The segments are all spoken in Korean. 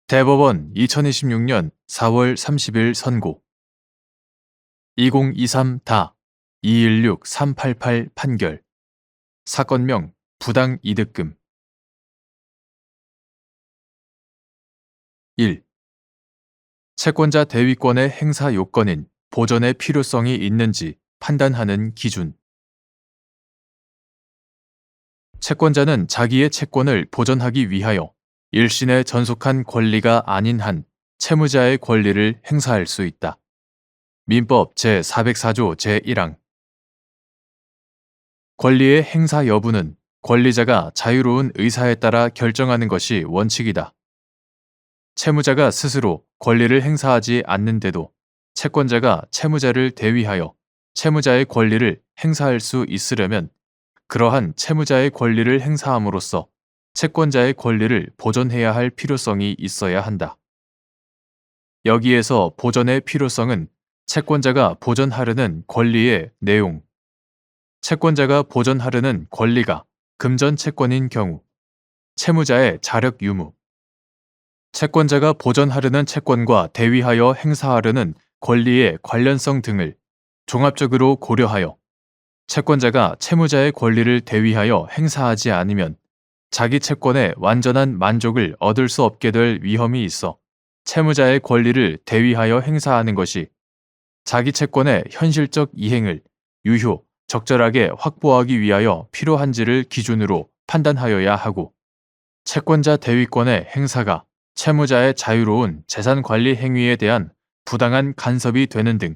대법원 2026년 4월 30일 선고 2023-216388 판결 사건명 부당 이득금 1. 채권자 대위권의 행사 요건인 보전의 필요성이 있는지 판단하는 기준 채권자는 자기의 채권을 보전하기 위하여 일신에 전속한 권리가 아닌 한 채무자의 권리를 행사할 수 있다. 민법 제404조 제1항 권리의 행사 여부는 권리자가 자유로운 의사에 따라 결정하는 것이 원칙이다. 채무자가 스스로 권리를 행사하지 않는데도 채권자가 채무자를 대위하여 채무자의 권리를 행사할 수 있으려면 그러한 채무자의 권리를 행사함으로써 채권자의 권리를 보전해야 할 필요성이 있어야 한다. 여기에서 보전의 필요성은 채권자가 보전하려는 권리의 내용, 채권자가 보전하려는 권리가 금전 채권인 경우, 채무자의 자력 유무, 채권자가 보전하려는 채권과 대위하여 행사하려는 권리의 관련성 등을 종합적으로 고려하여 채권자가 채무자의 권리를 대위하여 행사하지 않으면 자기 채권의 완전한 만족을 얻을 수 없게 될 위험이 있어 채무자의 권리를 대위하여 행사하는 것이 자기 채권의 현실적 이행을 유효, 적절하게 확보하기 위하여 필요한지를 기준으로 판단하여야 하고 채권자 대위권의 행사가 채무자의 자유로운 재산관리 행위에 대한 부당한 간섭이 되는 등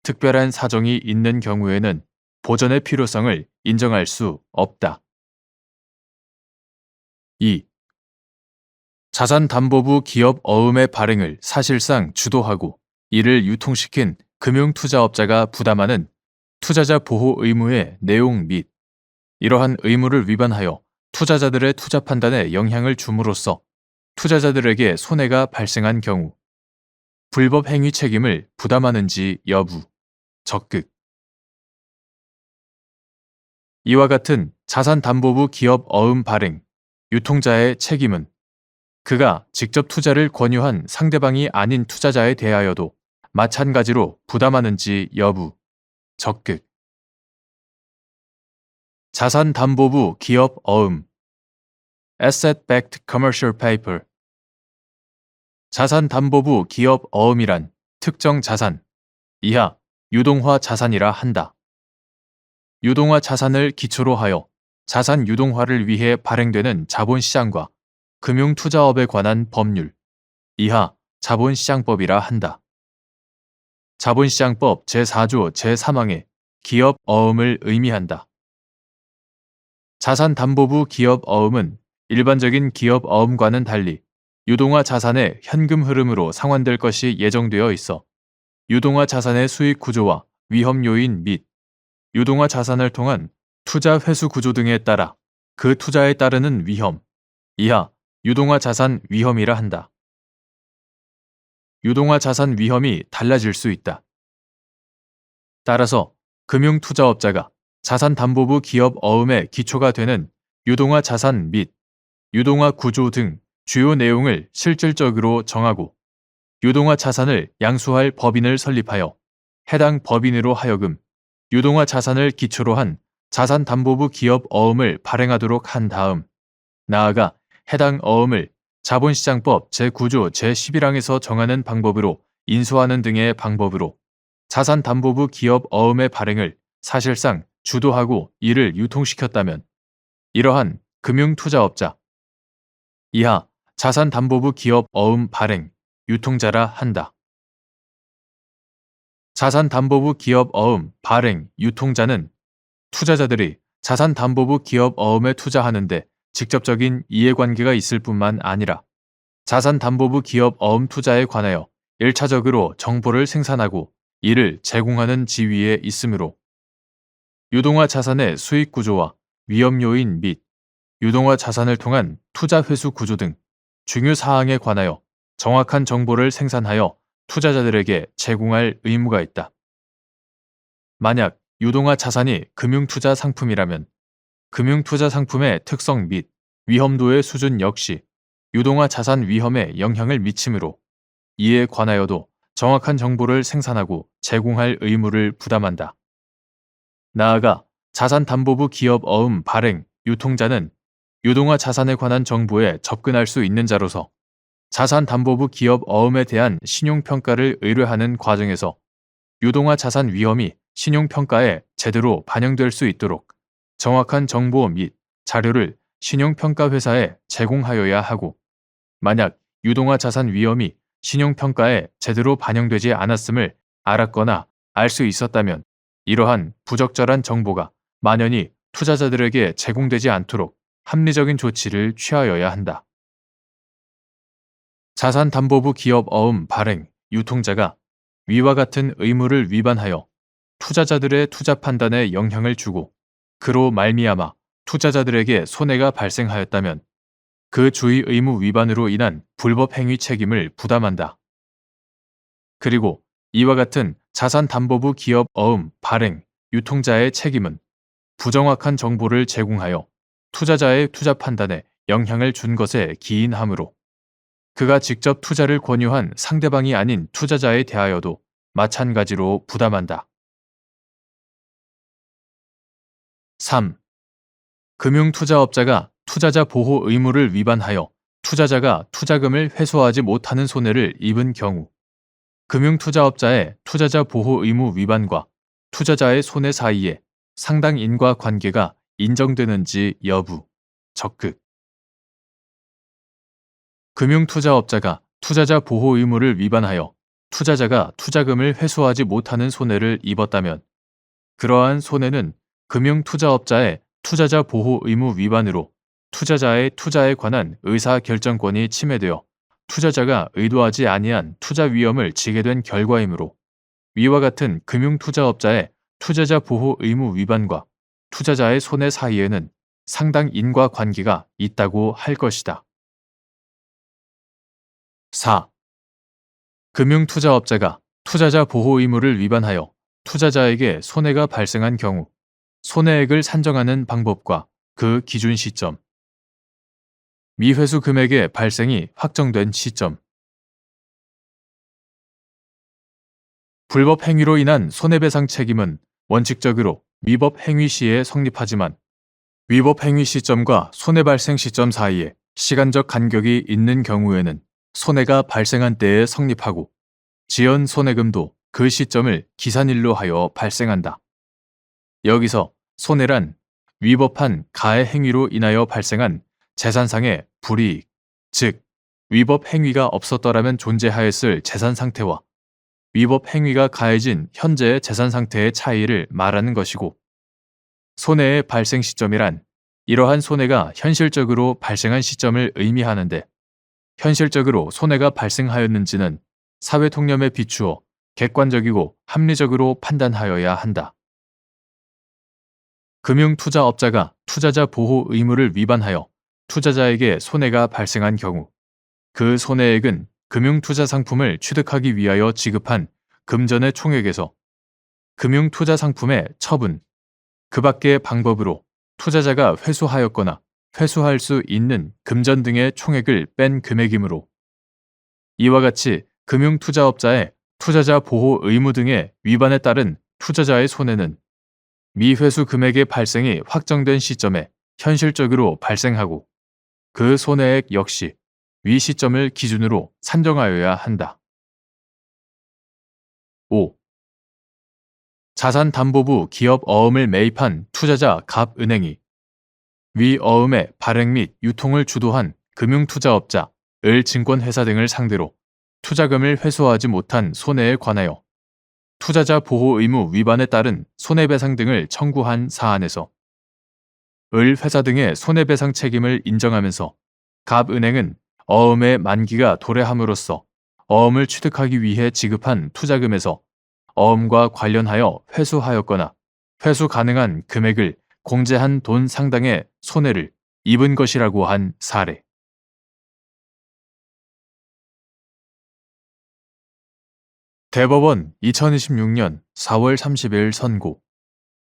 특별한 사정이 있는 경우에는 보전의 필요성을 인정할 수 없다. 2. 자산담보부 기업 어음의 발행을 사실상 주도하고 이를 유통시킨 금융투자업자가 부담하는 투자자 보호 의무의 내용 및 이러한 의무를 위반하여 투자자들의 투자 판단에 영향을 줌으로써 투자자들에게 손해가 발생한 경우 불법 행위 책임을 부담하는지 여부, 적극. 이와 같은 자산담보부 기업 어음 발행, 유통자의 책임은 그가 직접 투자를 권유한 상대방이 아닌 투자자에 대하여도 마찬가지로 부담하는지 여부, 적극. 자산담보부 기업 어음 Asset-backed commercial paper 자산담보부 기업 어음이란 특정 자산, 이하 유동화 자산이라 한다. 유동화 자산을 기초로 하여 자산 유동화를 위해 발행되는 자본시장과 금융투자업에 관한 법률, 이하 자본시장법이라 한다. 자본시장법 제4조 제3항의 기업 어음을 의미한다. 자산담보부 기업 어음은 일반적인 기업 어음과는 달리 유동화 자산의 현금 흐름으로 상환될 것이 예정되어 있어 유동화 자산의 수익 구조와 위험 요인 및 유동화 자산을 통한 투자 회수 구조 등에 따라 그 투자에 따르는 위험, 이하 유동화 자산 위험이라 한다. 유동화 자산 위험이 달라질 수 있다. 따라서 금융투자업자가 자산담보부 기업 어음의 기초가 되는 유동화 자산 및 유동화 구조 등 주요 내용을 실질적으로 정하고 유동화 자산을 양수할 법인을 설립하여 해당 법인으로 하여금 유동화 자산을 기초로 한 자산담보부 기업 어음을 발행하도록 한 다음 나아가 해당 어음을 자본시장법 제9조 제11항에서 정하는 방법으로 인수하는 등의 방법으로 자산담보부 기업 어음의 발행을 사실상 주도하고 이를 유통시켰다면 이러한 금융투자업자, 이하 자산담보부 기업 어음 발행, 유통자라 한다. 자산담보부 기업 어음 발행, 유통자는 투자자들이 자산담보부 기업 어음에 투자하는데 직접적인 이해관계가 있을 뿐만 아니라 자산담보부 기업 어음 투자에 관하여 1차적으로 정보를 생산하고 이를 제공하는 지위에 있으므로 유동화 자산의 수익 구조와 위험 요인 및 유동화 자산을 통한 투자 회수 구조 등 중요 사항에 관하여 정확한 정보를 생산하여 투자자들에게 제공할 의무가 있다. 만약 유동화 자산이 금융투자 상품이라면 금융투자 상품의 특성 및 위험도의 수준 역시 유동화 자산 위험에 영향을 미치므로 이에 관하여도 정확한 정보를 생산하고 제공할 의무를 부담한다. 나아가 자산담보부 기업 어음 발행, 유통자는 유동화 자산에 관한 정보에 접근할 수 있는 자로서 자산담보부 기업 어음에 대한 신용평가를 의뢰하는 과정에서 유동화 자산 위험이 신용평가에 제대로 반영될 수 있도록 정확한 정보 및 자료를 신용평가회사에 제공하여야 하고, 만약 유동화 자산 위험이 신용평가에 제대로 반영되지 않았음을 알았거나 알 수 있었다면 이러한 부적절한 정보가 만연히 투자자들에게 제공되지 않도록 합리적인 조치를 취하여야 한다. 자산담보부 기업 어음 발행, 유통자가 위와 같은 의무를 위반하여 투자자들의 투자 판단에 영향을 주고 그로 말미암아 투자자들에게 손해가 발생하였다면 그 주의 의무 위반으로 인한 불법 행위 책임을 부담한다. 그리고 이와 같은 자산담보부 기업 어음 발행, 유통자의 책임은 부정확한 정보를 제공하여 투자자의 투자 판단에 영향을 준 것에 기인하므로 그가 직접 투자를 권유한 상대방이 아닌 투자자에 대하여도 마찬가지로 부담한다. 3. 금융투자업자가 투자자 보호 의무를 위반하여 투자자가 투자금을 회수하지 못하는 손해를 입은 경우 금융투자업자의 투자자 보호 의무 위반과 투자자의 손해 사이에 상당 인과관계가 인정되는지 여부, 적극. 금융투자업자가 투자자 보호 의무를 위반하여 투자자가 투자금을 회수하지 못하는 손해를 입었다면 그러한 손해는 금융투자업자의 투자자 보호 의무 위반으로 투자자의 투자에 관한 의사결정권이 침해되어 투자자가 의도하지 아니한 투자 위험을 지게 된 결과이므로 위와 같은 금융투자업자의 투자자 보호 의무 위반과 투자자의 손해 사이에는 상당 인과관계가 있다고 할 것이다. 4. 금융투자업자가 투자자 보호 의무를 위반하여 투자자에게 손해가 발생한 경우 손해액을 산정하는 방법과 그 기준 시점, 미회수 금액의 발생이 확정된 시점, 불법 행위로 인한 손해배상 책임은 원칙적으로 위법 행위 시에 성립하지만 위법 행위 시점과 손해 발생 시점 사이에 시간적 간격이 있는 경우에는 손해가 발생한 때에 성립하고 지연 손해금도 그 시점을 기산일로 하여 발생한다. 여기서 손해란 위법한 가해 행위로 인하여 발생한 재산상의 불이익, 즉 위법 행위가 없었더라면 존재하였을 재산 상태와 위법 행위가 가해진 현재의 재산 상태의 차이를 말하는 것이고, 손해의 발생 시점이란 이러한 손해가 현실적으로 발생한 시점을 의미하는데, 현실적으로 손해가 발생하였는지는 사회 통념에 비추어 객관적이고 합리적으로 판단하여야 한다. 금융투자업자가 투자자 보호 의무를 위반하여 투자자에게 손해가 발생한 경우 그 손해액은 금융투자 상품을 취득하기 위하여 지급한 금전의 총액에서 금융투자 상품의 처분, 그 밖의 방법으로 투자자가 회수하였거나 회수할 수 있는 금전 등의 총액을 뺀 금액이므로 이와 같이 금융투자업자의 투자자 보호 의무 등의 위반에 따른 투자자의 손해는 미회수 금액의 발생이 확정된 시점에 현실적으로 발생하고 그 손해액 역시 위 시점을 기준으로 산정하여야 한다. 5. 자산담보부 기업 어음을 매입한 투자자 갑은행이 위 어음의 발행 및 유통을 주도한 금융투자업자, 을증권회사 등을 상대로 투자금을 회수하지 못한 손해에 관하여 투자자 보호 의무 위반에 따른 손해배상 등을 청구한 사안에서 을회사 등의 손해배상 책임을 인정하면서 갑은행은 어음의 만기가 도래함으로써 어음을 취득하기 위해 지급한 투자금에서 어음과 관련하여 회수하였거나 회수 가능한 금액을 공제한 돈 상당의 손해를 입은 것이라고 한 사례. 대법원 2026년 4월 30일 선고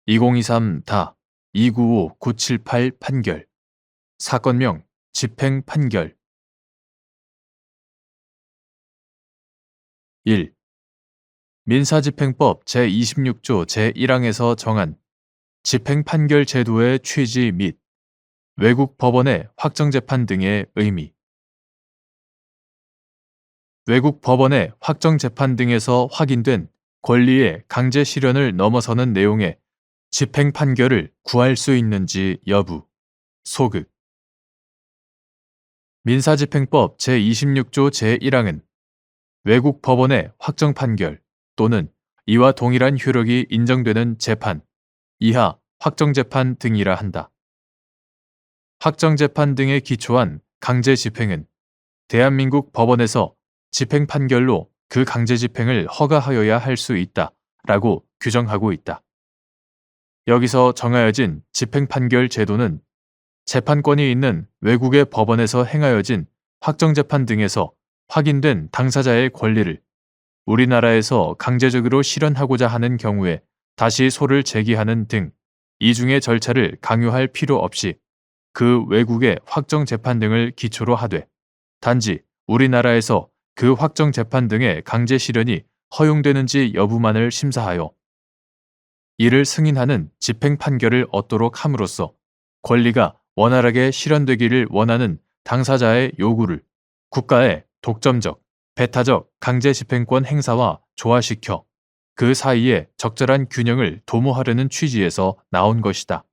2023-295978 판결 사건명 집행 판결 1. 민사집행법 제26조 제1항에서 정한 집행판결 제도의 취지 및 외국 법원의 확정재판 등의 의미. 외국 법원의 확정재판 등에서 확인된 권리의 강제 실현을 넘어서는 내용의 집행판결을 구할 수 있는지 여부. 소극. 민사집행법 제26조 제1항은 외국 법원의 확정판결 또는 이와 동일한 효력이 인정되는 재판, 이하 확정재판 등이라 한다. 확정재판 등에 기초한 강제집행은 대한민국 법원에서 집행판결로 그 강제집행을 허가하여야 할 수 있다 라고 규정하고 있다. 여기서 정하여진 집행판결 제도는 재판권이 있는 외국의 법원에서 행하여진 확정재판 등에서 확인된 당사자의 권리를 우리나라에서 강제적으로 실현하고자 하는 경우에 다시 소를 제기하는 등 이중의 절차를 강요할 필요 없이 그 외국의 확정재판 등을 기초로 하되 단지 우리나라에서 그 확정재판 등의 강제 실현이 허용되는지 여부만을 심사하여 이를 승인하는 집행판결을 얻도록 함으로써 권리가 원활하게 실현되기를 원하는 당사자의 요구를 국가의 독점적, 배타적 강제집행권 행사와 조화시켜 그 사이에 적절한 균형을 도모하려는 취지에서 나온 것이다.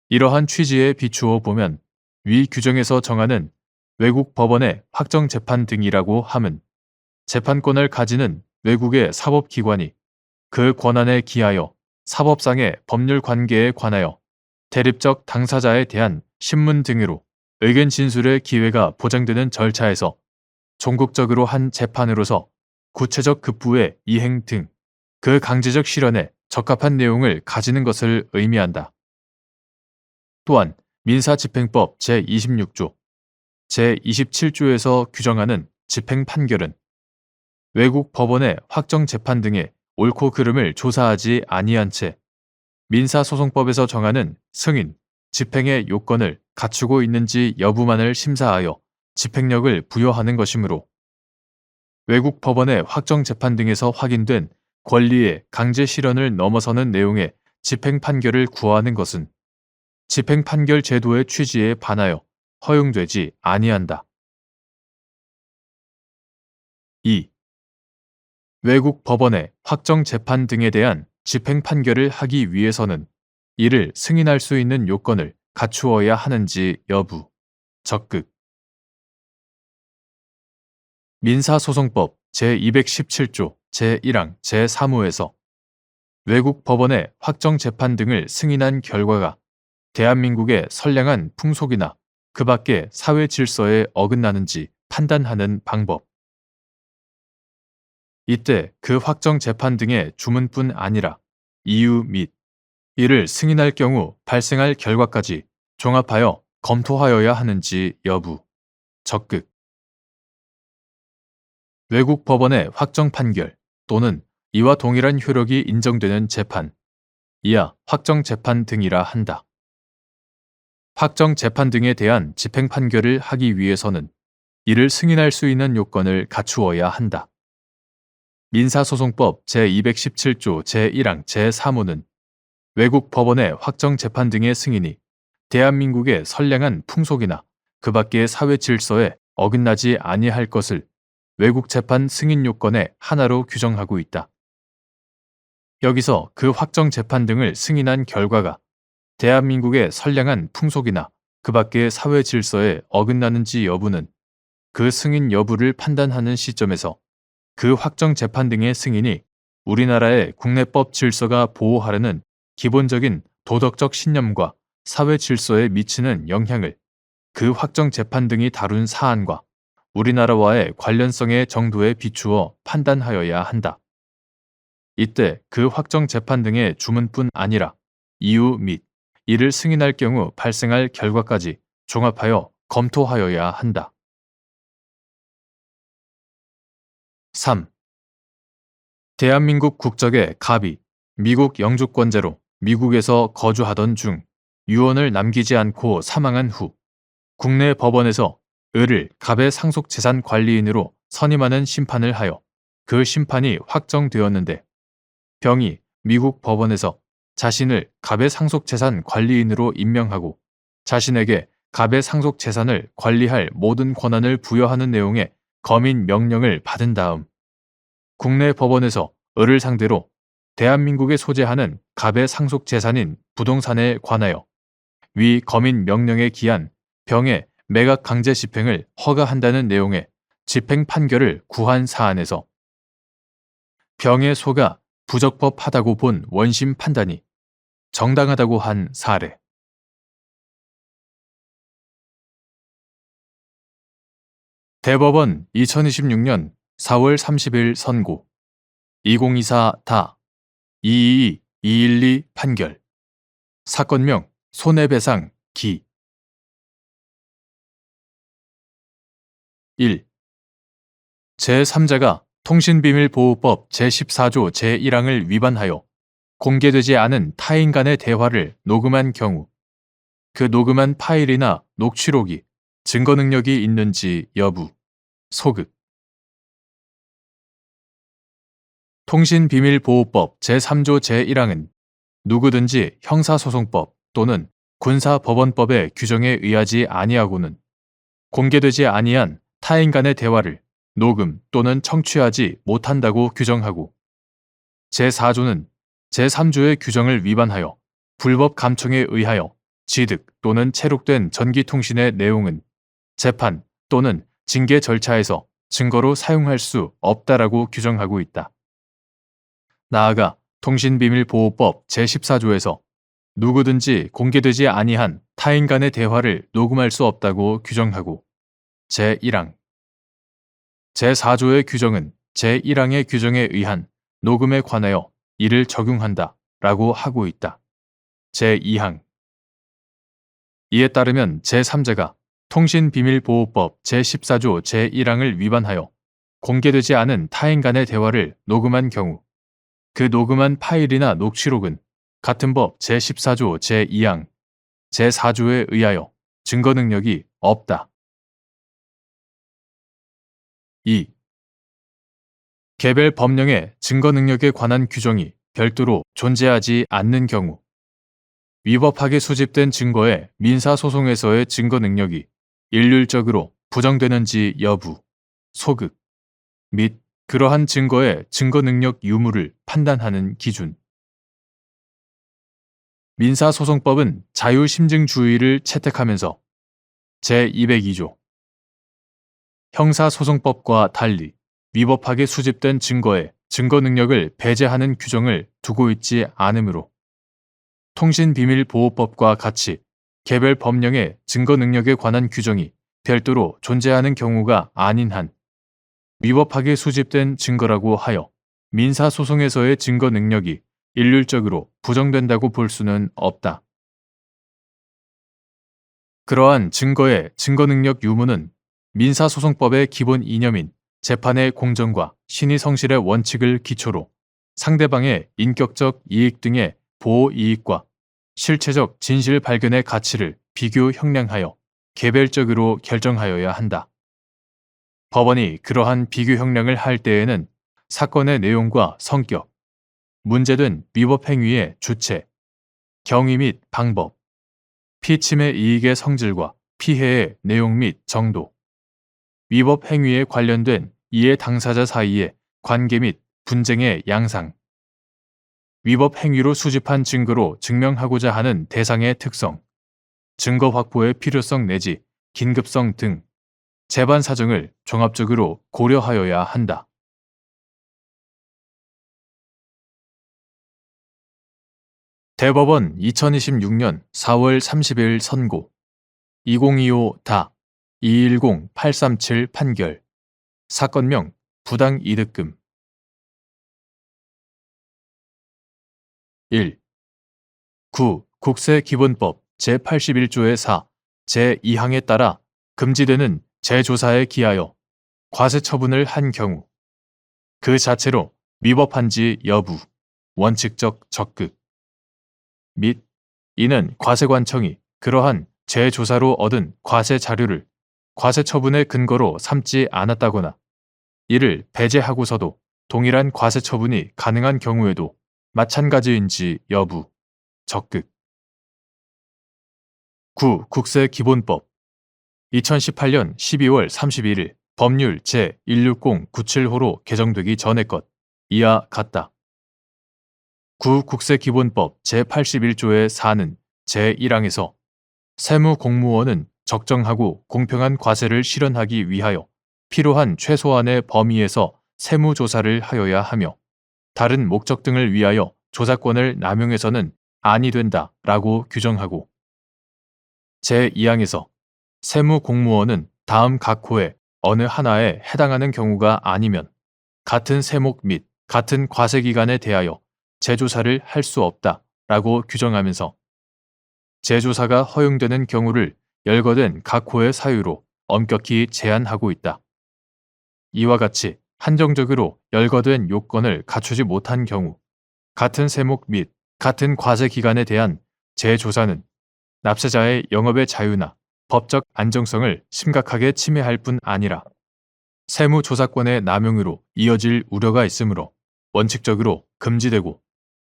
이러한 취지에 비추어 보면 위 규정에서 정하는 외국 법원의 확정재판 등이라고 함은 재판권을 가지는 외국의 사법기관이 그 권한에 기하여 사법상의 법률 관계에 관하여 대립적 당사자에 대한 신문 등으로 의견 진술의 기회가 보장되는 절차에서 종국적으로 한 재판으로서 구체적 급부의 이행 등 그 강제적 실현에 적합한 내용을 가지는 것을 의미한다. 또한 민사집행법 제26조, 제27조에서 규정하는 집행판결은 외국 법원의 확정재판 등의 옳고 그름을 조사하지 아니한 채 민사소송법에서 정하는 승인, 집행의 요건을 갖추고 있는지 여부만을 심사하여 집행력을 부여하는 것이므로 외국 법원의 확정재판 등에서 확인된 권리의 강제 실현을 넘어서는 내용의 집행판결을 구하는 것은 집행판결 제도의 취지에 반하여 허용되지 아니한다. 2. 외국 법원의 확정재판 등에 대한 집행판결을 하기 위해서는 이를 승인할 수 있는 요건을 갖추어야 하는지 여부. 적극. 민사소송법 제217조 제1항 제3호에서 외국 법원의 확정재판 등을 승인한 결과가 대한민국의 선량한 풍속이나 그 밖의 사회 질서에 어긋나는지 판단하는 방법. 이때 그 확정재판 등의 주문뿐 아니라 이유 및 이를 승인할 경우 발생할 결과까지 종합하여 검토하여야 하는지 여부. 적극. 외국 법원의 확정 판결 또는 이와 동일한 효력이 인정되는 재판, 이하 확정 재판 등이라 한다. 확정 재판 등에 대한 집행 판결을 하기 위해서는 이를 승인할 수 있는 요건을 갖추어야 한다. 민사소송법 제217조 제1항 제3호는 외국 법원의 확정 재판 등의 승인이 대한민국의 선량한 풍속이나 그 밖의 사회 질서에 어긋나지 아니할 것을 외국 재판 승인 요건의 하나로 규정하고 있다. 여기서 그 확정 재판 등을 승인한 결과가 대한민국의 선량한 풍속이나 그 밖의 사회 질서에 어긋나는지 여부는 그 승인 여부를 판단하는 시점에서 그 확정 재판 등의 승인이 우리나라의 국내법 질서가 보호하려는 기본적인 도덕적 신념과 사회 질서에 미치는 영향을 그 확정 재판 등이 다룬 사안과 우리나라와의 관련성의 정도에 비추어 판단하여야 한다. 이때 그 확정 재판 등의 주문뿐 아니라 이유 및 이를 승인할 경우 발생할 결과까지 종합하여 검토하여야 한다. 3. 대한민국 국적의 갑이 미국 영주권자로 미국에서 거주하던 중 유언을 남기지 않고 사망한 후 국내 법원에서 을을 갑의 상속재산 관리인으로 선임하는 심판을 하여 그 심판이 확정되었는데 병이 미국 법원에서 자신을 갑의 상속재산 관리인으로 임명하고 자신에게 갑의 상속재산을 관리할 모든 권한을 부여하는 내용의 검인 명령을 받은 다음 국내 법원에서 을을 상대로 대한민국에 소재하는 갑의 상속재산인 부동산에 관하여 위 검인 명령에 기한 병의 매각 강제 집행을 허가한다는 내용의 집행 판결을 구한 사안에서 병의 소가 부적법하다고 본 원심 판단이 정당하다고 한 사례. 대법원 2026년 4월 30일 선고 2024다 222-212 판결 사건명 손해배상 기 1. 제3자가 통신비밀보호법 제14조 제1항을 위반하여 공개되지 않은 타인 간의 대화를 녹음한 경우 그 녹음한 파일이나 녹취록이 증거 능력이 있는지 여부, 소극. 통신비밀보호법 제3조 제1항은 누구든지 형사소송법 또는 군사법원법의 규정에 의하지 아니하고는 공개되지 아니한 타인 간의 대화를 녹음 또는 청취하지 못한다고 규정하고 제4조는 제3조의 규정을 위반하여 불법 감청에 의하여 취득 또는 체록된 전기통신의 내용은 재판 또는 징계 절차에서 증거로 사용할 수 없다라고 규정하고 있다. 나아가 통신비밀보호법 제14조에서 누구든지 공개되지 아니한 타인 간의 대화를 녹음할 수 없다고 규정하고 제1항 제4조의 규정은 제1항의 규정에 의한 녹음에 관하여 이를 적용한다 라고 하고 있다. 제2항 이에 따르면 제3자가 통신비밀보호법 제14조 제1항을 위반하여 공개되지 않은 타인 간의 대화를 녹음한 경우 그 녹음한 파일이나 녹취록은 같은 법 제14조 제2항, 제4조에 의하여 증거 능력이 없다. 2. 개별 법령의 증거 능력에 관한 규정이 별도로 존재하지 않는 경우 위법하게 수집된 증거의 민사소송에서의 증거 능력이 일률적으로 부정되는지 여부, 소극 및 그러한 증거의 증거 능력 유무를 판단하는 기준. 민사소송법은 자유심증주의를 채택하면서 제202조 형사소송법과 달리 위법하게 수집된 증거의 증거 능력을 배제하는 규정을 두고 있지 않으므로 통신비밀보호법과 같이 개별 법령의 증거 능력에 관한 규정이 별도로 존재하는 경우가 아닌 한 위법하게 수집된 증거라고 하여 민사소송에서의 증거 능력이 일률적으로 부정된다고 볼 수는 없다. 그러한 증거의 증거 능력 유무는 민사소송법의 기본 이념인 재판의 공정과 신의 성실의 원칙을 기초로 상대방의 인격적 이익 등의 보호 이익과 실체적 진실 발견의 가치를 비교 형량하여 개별적으로 결정하여야 한다. 법원이 그러한 비교 형량을 할 때에는 사건의 내용과 성격, 문제된 위법 행위의 주체, 경위 및 방법, 피침해 이익의 성질과 피해의 내용 및 정도, 위법 행위에 관련된 이해 당사자 사이의 관계 및 분쟁의 양상, 위법 행위로 수집한 증거로 증명하고자 하는 대상의 특성, 증거 확보의 필요성 내지 긴급성 등 재반 사정을 종합적으로 고려하여야 한다. 대법원 2026년 4월 30일 선고 2025다 210837 판결 사건명 부당이득금 1. 9. 국세기본법 제81조의 4, 제2항에 따라 금지되는 재조사에 기하여 과세처분을 한 경우 그 자체로 위법한지 여부, 원칙적 적극 및 이는 과세관청이 그러한 재조사로 얻은 과세 자료를 과세처분의 근거로 삼지 않았다거나 이를 배제하고서도 동일한 과세 처분이 가능한 경우에도 마찬가지인지 여부. 적극. 9. 국세기본법 2018년 12월 31일 법률 제16097호로 개정되기 전의 것. 이하 같다. 9. 국세기본법 제81조의 4는 제1항에서 세무공무원은 적정하고 공평한 과세를 실현하기 위하여 필요한 최소한의 범위에서 세무조사를 하여야 하며 다른 목적 등을 위하여 조사권을 남용해서는 아니 된다 라고 규정하고 제2항에서 세무공무원은 다음 각 호의 어느 하나에 해당하는 경우가 아니면 같은 세목 및 같은 과세기간에 대하여 재조사를 할 수 없다 라고 규정하면서 재조사가 허용되는 경우를 열거된 각 호의 사유로 엄격히 제한하고 있다. 이와 같이 한정적으로 열거된 요건을 갖추지 못한 경우 같은 세목 및 같은 과세 기간에 대한 재조사는 납세자의 영업의 자유나 법적 안정성을 심각하게 침해할 뿐 아니라 세무조사권의 남용으로 이어질 우려가 있으므로 원칙적으로 금지되고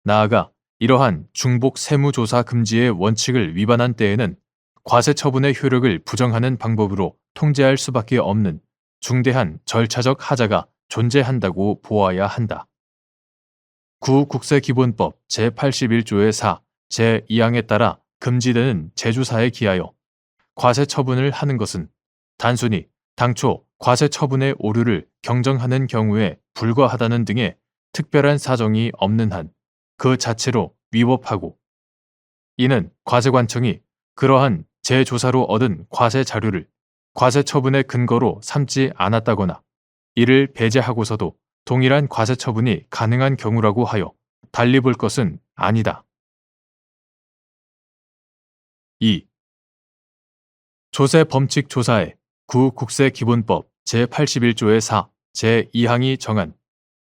나아가 이러한 중복 세무조사 금지의 원칙을 위반한 때에는 과세 처분의 효력을 부정하는 방법으로 통제할 수밖에 없는 중대한 절차적 하자가 존재한다고 보아야 한다. 9. 국세기본법 제81조의 4, 제2항에 따라 금지되는 재조사에 기하여 과세 처분을 하는 것은 단순히 당초 과세 처분의 오류를 경정하는 경우에 불과하다는 등의 특별한 사정이 없는 한 그 자체로 위법하고 이는 과세관청이 그러한 재조사로 얻은 과세 자료를 과세 처분의 근거로 삼지 않았다거나 이를 배제하고서도 동일한 과세 처분이 가능한 경우라고 하여 달리 볼 것은 아니다. 2. 조세 범칙 조사에 9. 국세기본법 제81조의 4, 제2항이 정한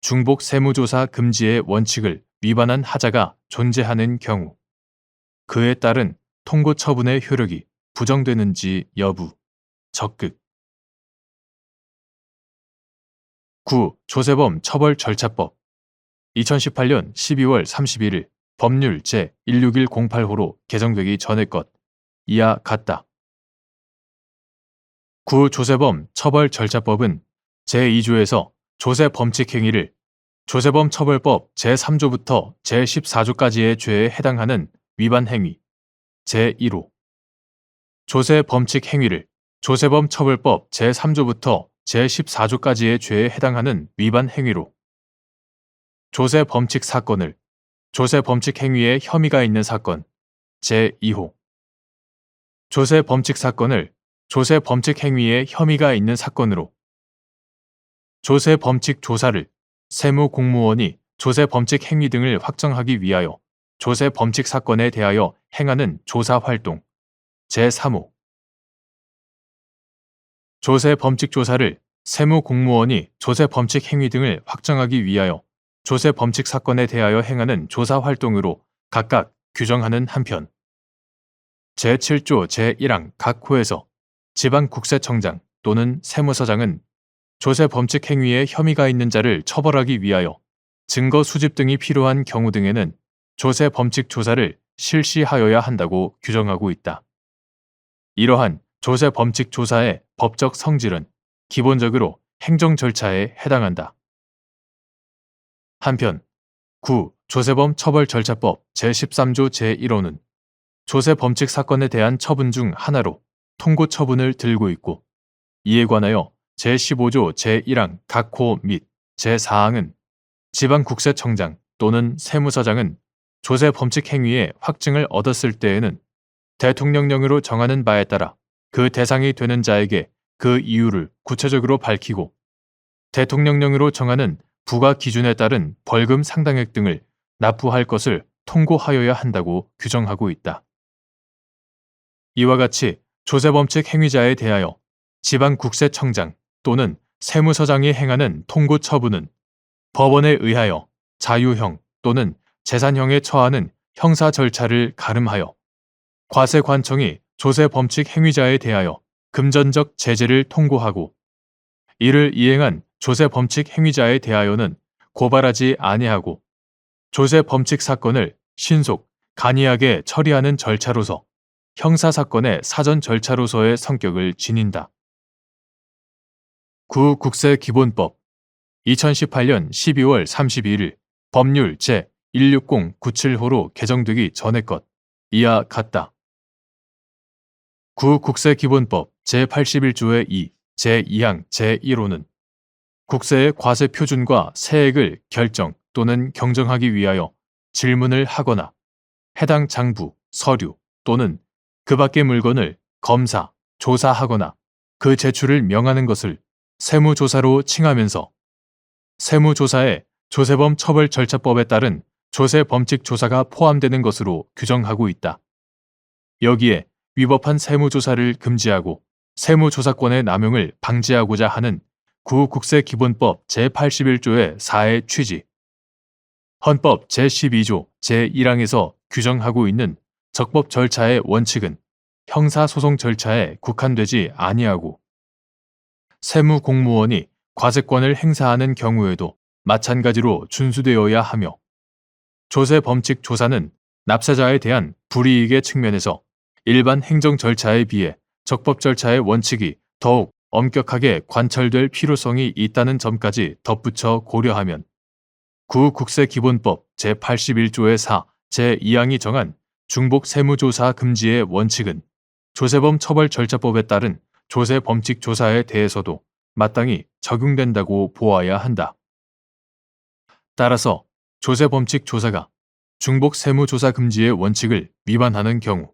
중복 세무조사 금지의 원칙을 위반한 하자가 존재하는 경우 그에 따른 통고 처분의 효력이 부정되는지 여부. 적극. 9. 조세범 처벌절차법 2018년 12월 31일 법률 제16108호로 개정되기 전의 것. 이하 같다. 9. 조세범 처벌절차법은 제2조에서 조세범칙 행위를 조세범 처벌법 제3조부터 제14조까지의 죄에 해당하는 위반 행위 제1호 조세범칙 행위를 조세범 처벌법 제3조부터 제14조까지의 죄에 해당하는 위반 행위로 조세범칙 사건을 조세범칙 행위에 혐의가 있는 사건 제2호 조세범칙 사건을 조세범칙 행위에 혐의가 있는 사건으로 조세범칙 조사를 세무공무원이 조세범칙 행위 등을 확정하기 위하여 조세범칙 사건에 대하여 행하는 조사활동 제3호 조세범칙 조사를 세무공무원이 조세범칙 행위 등을 확정하기 위하여 조세범칙 사건에 대하여 행하는 조사활동으로 각각 규정하는 한편 제7조 제1항 각 호에서 지방국세청장 또는 세무서장은 조세범칙 행위에 혐의가 있는 자를 처벌하기 위하여 증거 수집 등이 필요한 경우 등에는 조세범칙 조사를 실시하여야 한다고 규정하고 있다. 이러한 조세범칙 조사의 법적 성질은 기본적으로 행정 절차에 해당한다. 한편 9. 조세범 처벌절차법 제13조 제1호는 조세범칙 사건에 대한 처분 중 하나로 통고 처분을 들고 있고 이에 관하여 제15조 제1항 각 호 및 제4항은 지방국세청장 또는 세무서장은 조세범칙 행위의 확증을 얻었을 때에는 대통령령으로 정하는 바에 따라 그 대상이 되는 자에게 그 이유를 구체적으로 밝히고 대통령령으로 정하는 부과 기준에 따른 벌금 상당액 등을 납부할 것을 통고하여야 한다고 규정하고 있다. 이와 같이 조세범칙 행위자에 대하여 지방국세청장 또는 세무서장이 행하는 통고 처분은 법원에 의하여 자유형 또는 재산형에 처하는 형사 절차를 가름하여 과세관청이 조세범칙 행위자에 대하여 금전적 제재를 통고하고 이를 이행한 조세범칙 행위자에 대하여는 고발하지 아니하고 조세 범칙 사건을 신속, 간이하게 처리하는 절차로서 형사사건의 사전 절차로서의 성격을 지닌다. 구국세기본법 2018년 12월 31일 법률 제16097호로 개정되기 전의 것 이하 같다. 구국세기본법 제81조의 2, 제2항 제1호는 국세의 과세 표준과 세액을 결정 또는 경정하기 위하여 질문을 하거나 해당 장부, 서류 또는 그 밖의 물건을 검사, 조사하거나 그 제출을 명하는 것을 세무조사로 칭하면서 세무조사에 조세범 처벌절차법에 따른 조세범칙 조사가 포함되는 것으로 규정하고 있다. 여기에 위법한 세무조사를 금지하고 세무조사권의 남용을 방지하고자 하는 구국세기본법 제81조의 4의 취지, 헌법 제12조 제1항에서 규정하고 있는 적법 절차의 원칙은 형사소송 절차에 국한되지 아니하고 세무공무원이 과세권을 행사하는 경우에도 마찬가지로 준수되어야 하며 조세범칙 조사는 납세자에 대한 불이익의 측면에서 일반 행정 절차에 비해 적법 절차의 원칙이 더욱 엄격하게 관철될 필요성이 있다는 점까지 덧붙여 고려하면 구국세기본법 제81조의 4, 제2항이 정한 중복 세무조사 금지의 원칙은 조세범 처벌절차법에 따른 조세범칙 조사에 대해서도 마땅히 적용된다고 보아야 한다. 따라서 조세범칙 조사가 중복 세무조사 금지의 원칙을 위반하는 경우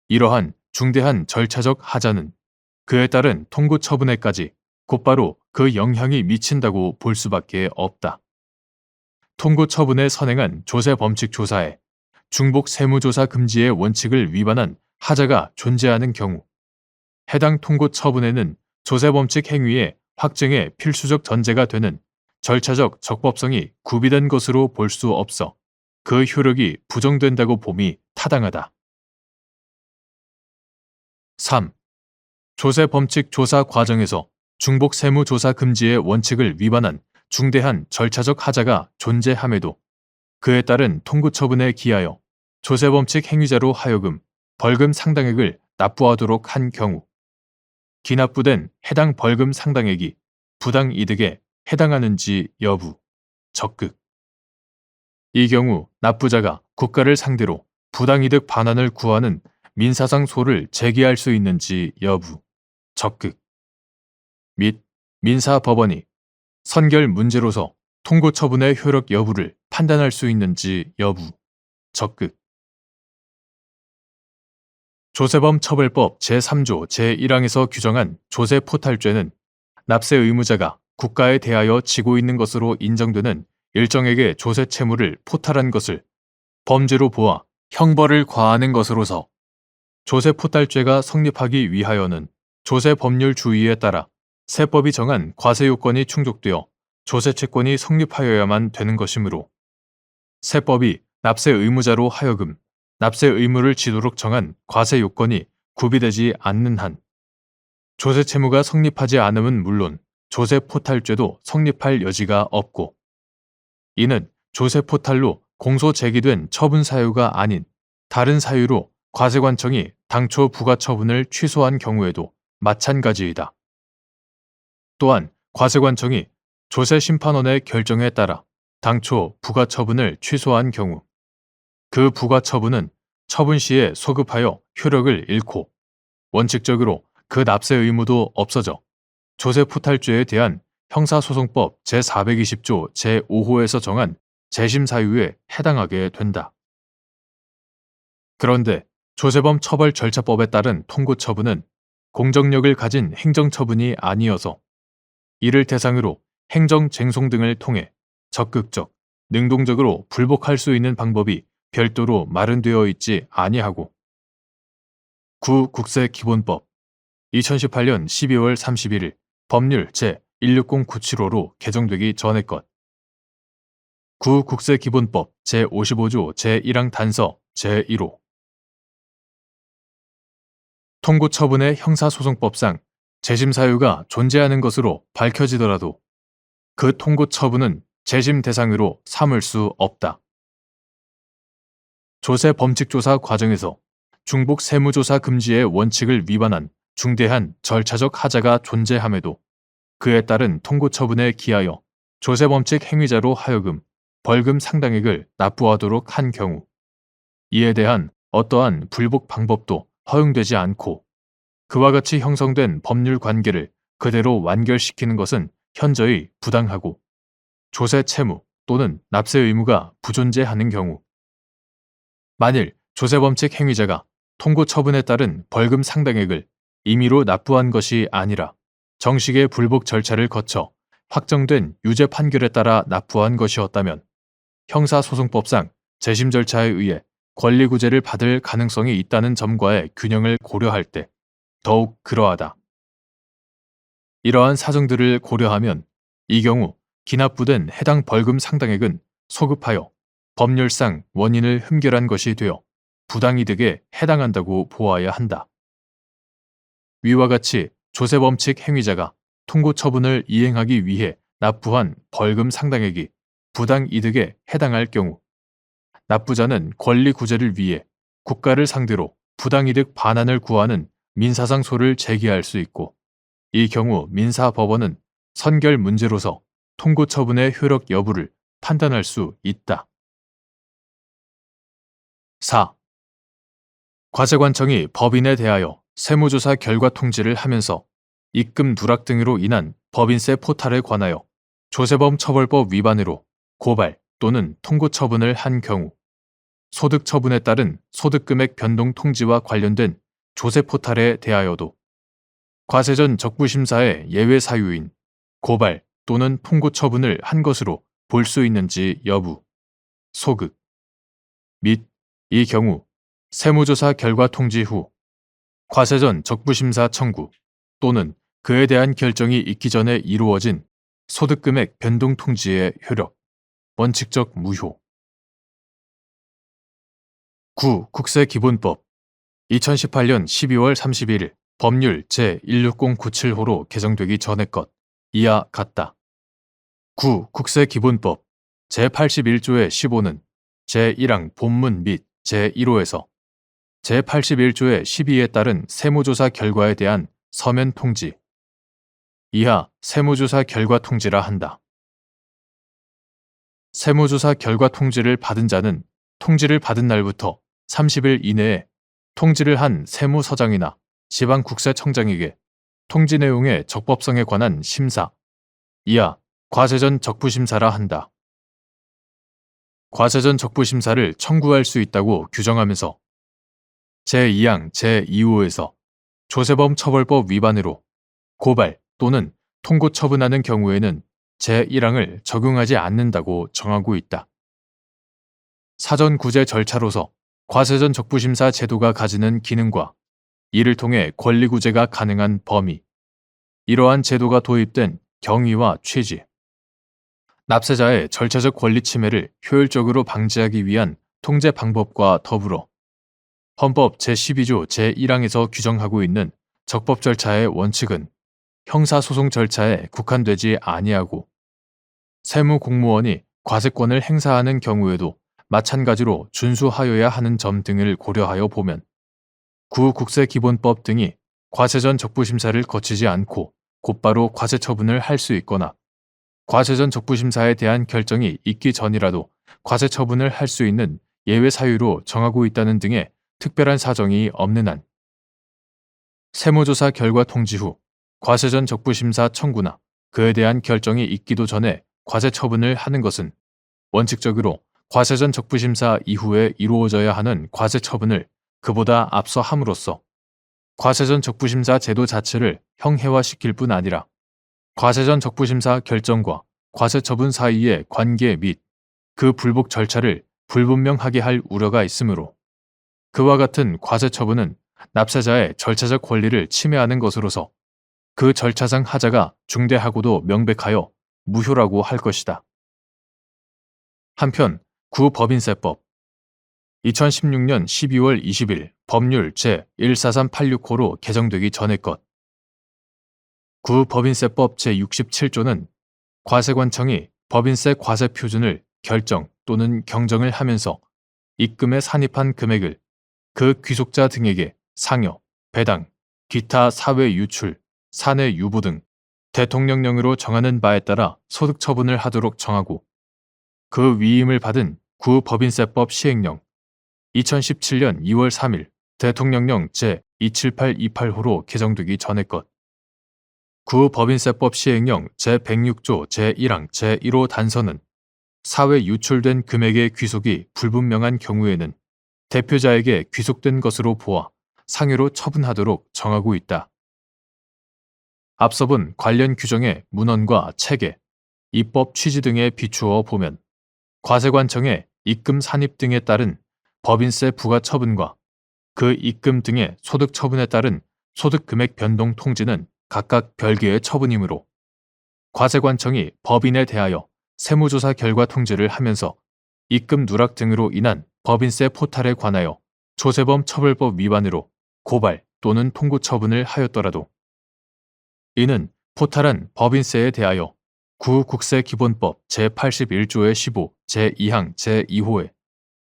이러한 중대한 절차적 하자는 그에 따른 통고 처분에까지 곧바로 그 영향이 미친다고 볼 수밖에 없다. 통고 처분에 선행한 조세범칙 조사에 중복 세무조사 금지의 원칙을 위반한 하자가 존재하는 경우 해당 통고 처분에는 조세범칙 행위의 확정의 필수적 전제가 되는 절차적 적법성이 구비된 것으로 볼 수 없어 그 효력이 부정된다고 봄이 타당하다. 3. 조세범칙 조사 과정에서 중복 세무조사 금지의 원칙을 위반한 중대한 절차적 하자가 존재함에도 그에 따른 통고 처분에 기하여 조세범칙 행위자로 하여금 벌금 상당액을 납부하도록 한 경우 기납부된 해당 벌금 상당액이 부당이득에 해당하는지 여부, 적극. 이 경우 납부자가 국가를 상대로 부당이득 반환을 구하는 민사상소를 제기할 수 있는지 여부, 적극. 및 민사법원이 선결 문제로서 통고 처분의 효력 여부를 판단할 수 있는지 여부, 적극. 조세범 처벌법 제3조 제1항에서 규정한 조세포탈죄는 납세 의무자가 국가에 대하여 지고 있는 것으로 인정되는 일정액의 조세 채무를 포탈한 것을 범죄로 보아 형벌을 과하는 것으로서 조세포탈죄가 성립하기 위하여는 조세법률 주의에 따라 세법이 정한 과세요건이 충족되어 조세채권이 성립하여야만 되는 것이므로 세법이 납세 의무자로 하여금 납세 의무를 지도록 정한 과세요건이 구비되지 않는 한 조세채무가 성립하지 않음은 물론 조세포탈죄도 성립할 여지가 없고 이는 조세포탈로 공소 제기된 처분 사유가 아닌 다른 사유로 과세관청이 당초 부과처분을 취소한 경우에도 마찬가지이다. 또한 과세관청이 조세심판원의 결정에 따라 당초 부과처분을 취소한 경우 그 부과처분은 처분 시에 소급하여 효력을 잃고 원칙적으로 그 납세 의무도 없어져 조세포탈죄에 대한 형사소송법 제420조 제5호에서 정한 재심 사유에 해당하게 된다. 그런데 조세범 처벌절차법에 따른 통고처분은 공정력을 가진 행정처분이 아니어서 이를 대상으로 행정쟁송 등을 통해 적극적, 능동적으로 불복할 수 있는 방법이 별도로 마련되어 있지 아니하고 구국세기본법 2018년 12월 31일 법률 제16097호로 개정되기 전의 것 구국세기본법 제55조 제1항 단서 제1호 통고처분의 형사소송법상 재심 사유가 존재하는 것으로 밝혀지더라도 그 통고처분은 재심 대상으로 삼을 수 없다. 조세 범칙조사 과정에서 중복 세무조사 금지의 원칙을 위반한 중대한 절차적 하자가 존재함에도 그에 따른 통고 처분에 기하여 조세 범칙 행위자로 하여금 벌금 상당액을 납부하도록 한 경우 이에 대한 어떠한 불복 방법도 허용되지 않고 그와 같이 형성된 법률 관계를 그대로 완결시키는 것은 현저히 부당하고 조세 채무 또는 납세 의무가 부존재하는 경우 만일 조세 범칙 행위자가 통고 처분에 따른 벌금 상당액을 임의로 납부한 것이 아니라 정식의 불복 절차를 거쳐 확정된 유죄 판결에 따라 납부한 것이었다면 형사소송법상 재심 절차에 의해 권리구제를 받을 가능성이 있다는 점과의 균형을 고려할 때 더욱 그러하다. 이러한 사정들을 고려하면 이 경우 기납부된 해당 벌금 상당액은 소급하여 법률상 원인을 흠결한 것이 되어 부당이득에 해당한다고 보아야 한다. 위와 같이 조세범칙 행위자가 통고 처분을 이행하기 위해 납부한 벌금 상당액이 부당이득에 해당할 경우 납부자는 권리구제를 위해 국가를 상대로 부당이득 반환을 구하는 민사상소를 제기할 수 있고 이 경우 민사법원은 선결 문제로서 통고 처분의 효력 여부를 판단할 수 있다. 4. 과세관청이 법인에 대하여 세무조사 결과 통지를 하면서 입금 누락 등으로 인한 법인세 포탈에 관하여 조세범 처벌법 위반으로 고발 또는 통고 처분을 한 경우 소득 처분에 따른 소득금액 변동 통지와 관련된 조세 포탈에 대하여도 과세전 적부심사의 예외 사유인 고발 또는 통고 처분을 한 것으로 볼 수 있는지 여부, 소극 및 이 경우 세무조사 결과 통지 후 과세전 적부심사 청구 또는 그에 대한 결정이 있기 전에 이루어진 소득금액 변동 통지의 효력, 원칙적 무효. 9. 국세기본법 2018년 12월 31일 법률 제16097호로 개정되기 전의 것 이하 같다. 9. 국세기본법 제81조의 15는 제1항 본문 및 제1호에서 제81조의 12에 따른 세무조사 결과에 대한 서면 통지 이하 세무조사 결과 통지라 한다. 세무조사 결과 통지를 받은 자는 통지를 받은 날부터 30일 이내에 통지를 한 세무서장이나 지방국세청장에게 통지 내용의 적법성에 관한 심사 이하 과세전 적부심사라 한다. 과세전 적부심사를 청구할 수 있다고 규정하면서 제2항 제2호에서 조세범 처벌법 위반으로 고발 또는 통고 처분하는 경우에는 제1항을 적용하지 않는다고 정하고 있다. 사전 구제 절차로서 과세전 적부심사 제도가 가지는 기능과 이를 통해 권리구제가 가능한 범위, 이러한 제도가 도입된 경위와 취지, 납세자의 절차적 권리 침해를 효율적으로 방지하기 위한 통제 방법과 더불어 헌법 제12조 제1항에서 규정하고 있는 적법 절차의 원칙은 형사소송 절차에 국한되지 아니하고 세무공무원이 과세권을 행사하는 경우에도 마찬가지로 준수하여야 하는 점 등을 고려하여 보면 구국세기본법 등이 과세전 적부심사를 거치지 않고 곧바로 과세 처분을 할 수 있거나 과세전 적부심사에 대한 결정이 있기 전이라도 과세 처분을 할 수 있는 예외 사유로 정하고 있다는 등의 특별한 사정이 없는 한 세무조사 결과 통지 후 과세전 적부심사 청구나 그에 대한 결정이 있기도 전에 과세 처분을 하는 것은 원칙적으로 과세전 적부심사 이후에 이루어져야 하는 과세 처분을 그보다 앞서 함으로써 과세전 적부심사 제도 자체를 형해화시킬 뿐 아니라 과세전 적부심사 결정과 과세 처분 사이의 관계 및 그 불복 절차를 불분명하게 할 우려가 있으므로 그와 같은 과세 처분은 납세자의 절차적 권리를 침해하는 것으로서 그 절차상 하자가 중대하고도 명백하여 무효라고 할 것이다. 한편 구법인세법 2016년 12월 20일 법률 제14386호로 개정되기 전의 것 구법인세법 제67조는 과세관청이 법인세 과세 표준을 결정 또는 경정을 하면서 입금에 산입한 금액을 그 귀속자 등에게 상여, 배당, 기타 사회 유출, 사내 유보 등 대통령령으로 정하는 바에 따라 소득 처분을 하도록 정하고 그 위임을 받은 구법인세법 시행령 2017년 2월 3일 대통령령 제27828호로 개정되기 전의 것. 구법인세법 시행령 제106조 제1항 제1호 단서는 사회 유출된 금액의 귀속이 불분명한 경우에는 대표자에게 귀속된 것으로 보아 상해로 처분하도록 정하고 있다. 앞서 본 관련 규정의 문헌과 체계, 입법 취지 등에 비추어 보면 과세관청의 입금 산입 등에 따른 법인세 부과 처분과 그 입금 등의 소득 처분에 따른 소득 금액 변동 통지는 각각 별개의 처분이므로 과세관청이 법인에 대하여 세무조사 결과 통지를 하면서 입금 누락 등으로 인한 법인세 포탈에 관하여 조세범 처벌법 위반으로 고발 또는 통고 처분을 하였더라도 이는 포탈한 법인세에 대하여 구국세기본법 제81조의 15 제2항 제2호에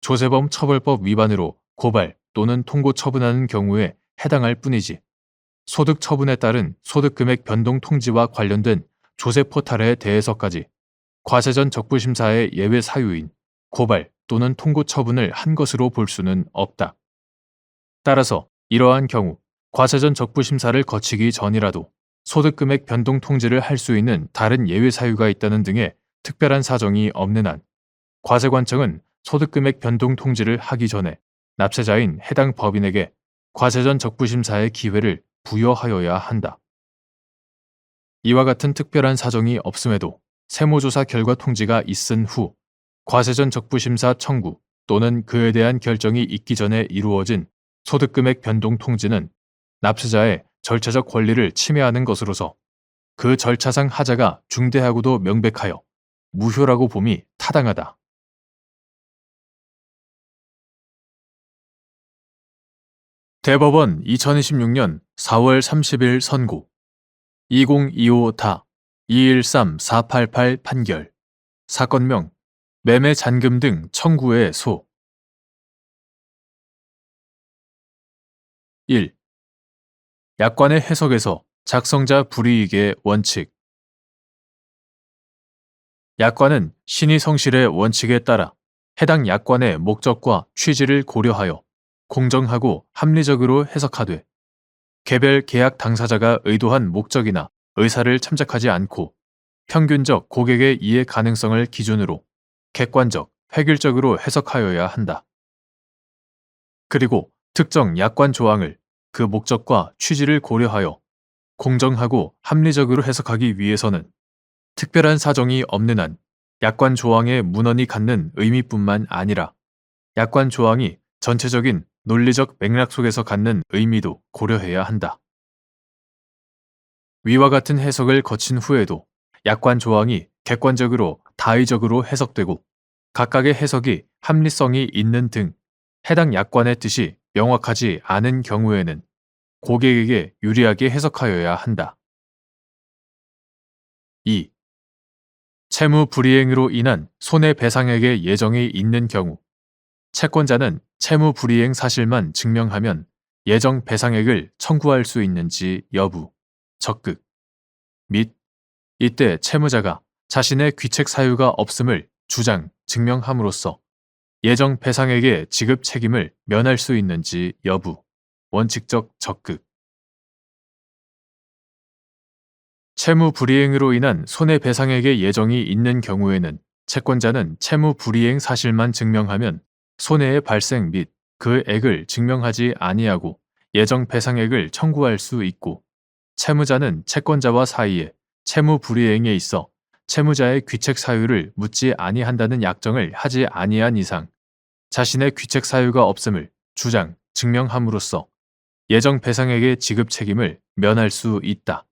조세범 처벌법 위반으로 고발 또는 통고 처분하는 경우에 해당할 뿐이지 소득 처분에 따른 소득금액 변동 통지와 관련된 조세 포탈에 대해서까지 과세전 적부심사의 예외 사유인 고발 또는 통고 처분을 한 것으로 볼 수는 없다. 따라서 이러한 경우 과세전 적부심사를 거치기 전이라도 소득금액 변동 통지를 할 수 있는 다른 예외 사유가 있다는 등의 특별한 사정이 없는 한 과세관청은 소득금액 변동 통지를 하기 전에 납세자인 해당 법인에게 과세전 적부심사의 기회를 부여하여야 한다. 이와 같은 특별한 사정이 없음에도 세무조사 결과 통지가 있은 후 과세전 적부심사 청구 또는 그에 대한 결정이 있기 전에 이루어진 소득금액 변동 통지는 납세자의 절차적 권리를 침해하는 것으로서 그 절차상 하자가 중대하고도 명백하여 무효라고 봄이 타당하다. 대법원 2026년 4월 30일 선고 2025다 213488 판결 사건명 매매 잔금 등 청구의 소 1. 약관의 해석에서 작성자 불이익의 원칙 약관은 신의 성실의 원칙에 따라 해당 약관의 목적과 취지를 고려하여 공정하고 합리적으로 해석하되 개별 계약 당사자가 의도한 목적이나 의사를 참작하지 않고 평균적 고객의 이해 가능성을 기준으로 객관적, 획일적으로 해석하여야 한다. 그리고 특정 약관 조항을 그 목적과 취지를 고려하여 공정하고 합리적으로 해석하기 위해서는 특별한 사정이 없는 한 약관 조항의 문헌이 갖는 의미뿐만 아니라 약관 조항이 전체적인 논리적 맥락 속에서 갖는 의미도 고려해야 한다. 위와 같은 해석을 거친 후에도 약관 조항이 객관적으로 다의적으로 해석되고 각각의 해석이 합리성이 있는 등 해당 약관의 뜻이 명확하지 않은 경우에는 고객에게 유리하게 해석하여야 한다. 2. 채무 불이행으로 인한 손해배상액의 예정이 있는 경우 채권자는 채무 불이행 사실만 증명하면 예정 배상액을 청구할 수 있는지 여부, 적극 및 이때 채무자가 자신의 귀책 사유가 없음을 주장, 증명함으로써 예정 배상액의 지급 책임을 면할 수 있는지 여부, 원칙적 적극 채무 불이행으로 인한 손해배상액의 예정이 있는 경우에는 채권자는 채무 불이행 사실만 증명하면 손해의 발생 및 그 액을 증명하지 아니하고 예정 배상액을 청구할 수 있고 채무자는 채권자와 사이에 채무 불이행에 있어 채무자의 귀책 사유를 묻지 아니한다는 약정을 하지 아니한 이상 자신의 귀책 사유가 없음을 주장, 증명함으로써 예정 배상액의 지급 책임을 면할 수 있다.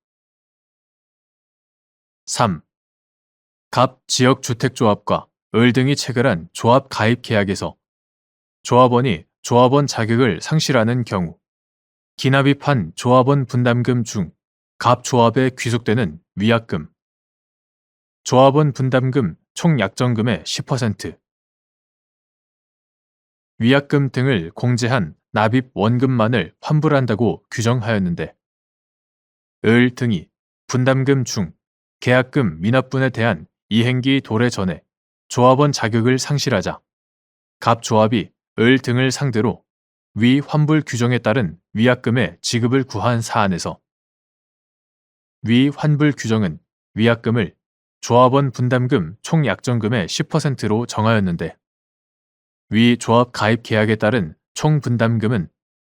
3. 갑 지역주택조합과 을 등이 체결한 조합 가입 계약에서 조합원이 조합원 자격을 상실하는 경우 기납입한 조합원 분담금 중 갑 조합에 귀속되는 위약금, 조합원 분담금 총 약정금의 10%, 위약금 등을 공제한 납입 원금만을 환불한다고 규정하였는데 을 등이 분담금 중 계약금 미납분에 대한 이행기 도래 전에 조합원 자격을 상실하자 갑조합이 을 등을 상대로 위 환불 규정에 따른 위약금의 지급을 구한 사안에서 위 환불 규정은 위약금을 조합원 분담금 총 약정금의 10%로 정하였는데 위 조합 가입 계약에 따른 총 분담금은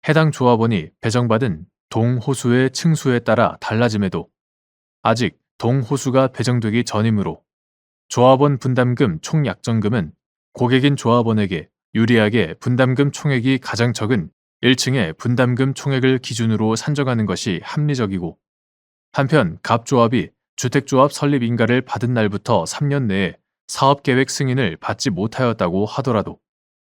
해당 조합원이 배정받은 동호수의 층수에 따라 달라짐에도 아직 동호수가 배정되기 전이므로 조합원 분담금 총 약정금은 고객인 조합원에게 유리하게 분담금 총액이 가장 적은 1층의 분담금 총액을 기준으로 산정하는 것이 합리적이고 한편 갑조합이 주택조합 설립 인가를 받은 날부터 3년 내에 사업계획 승인을 받지 못하였다고 하더라도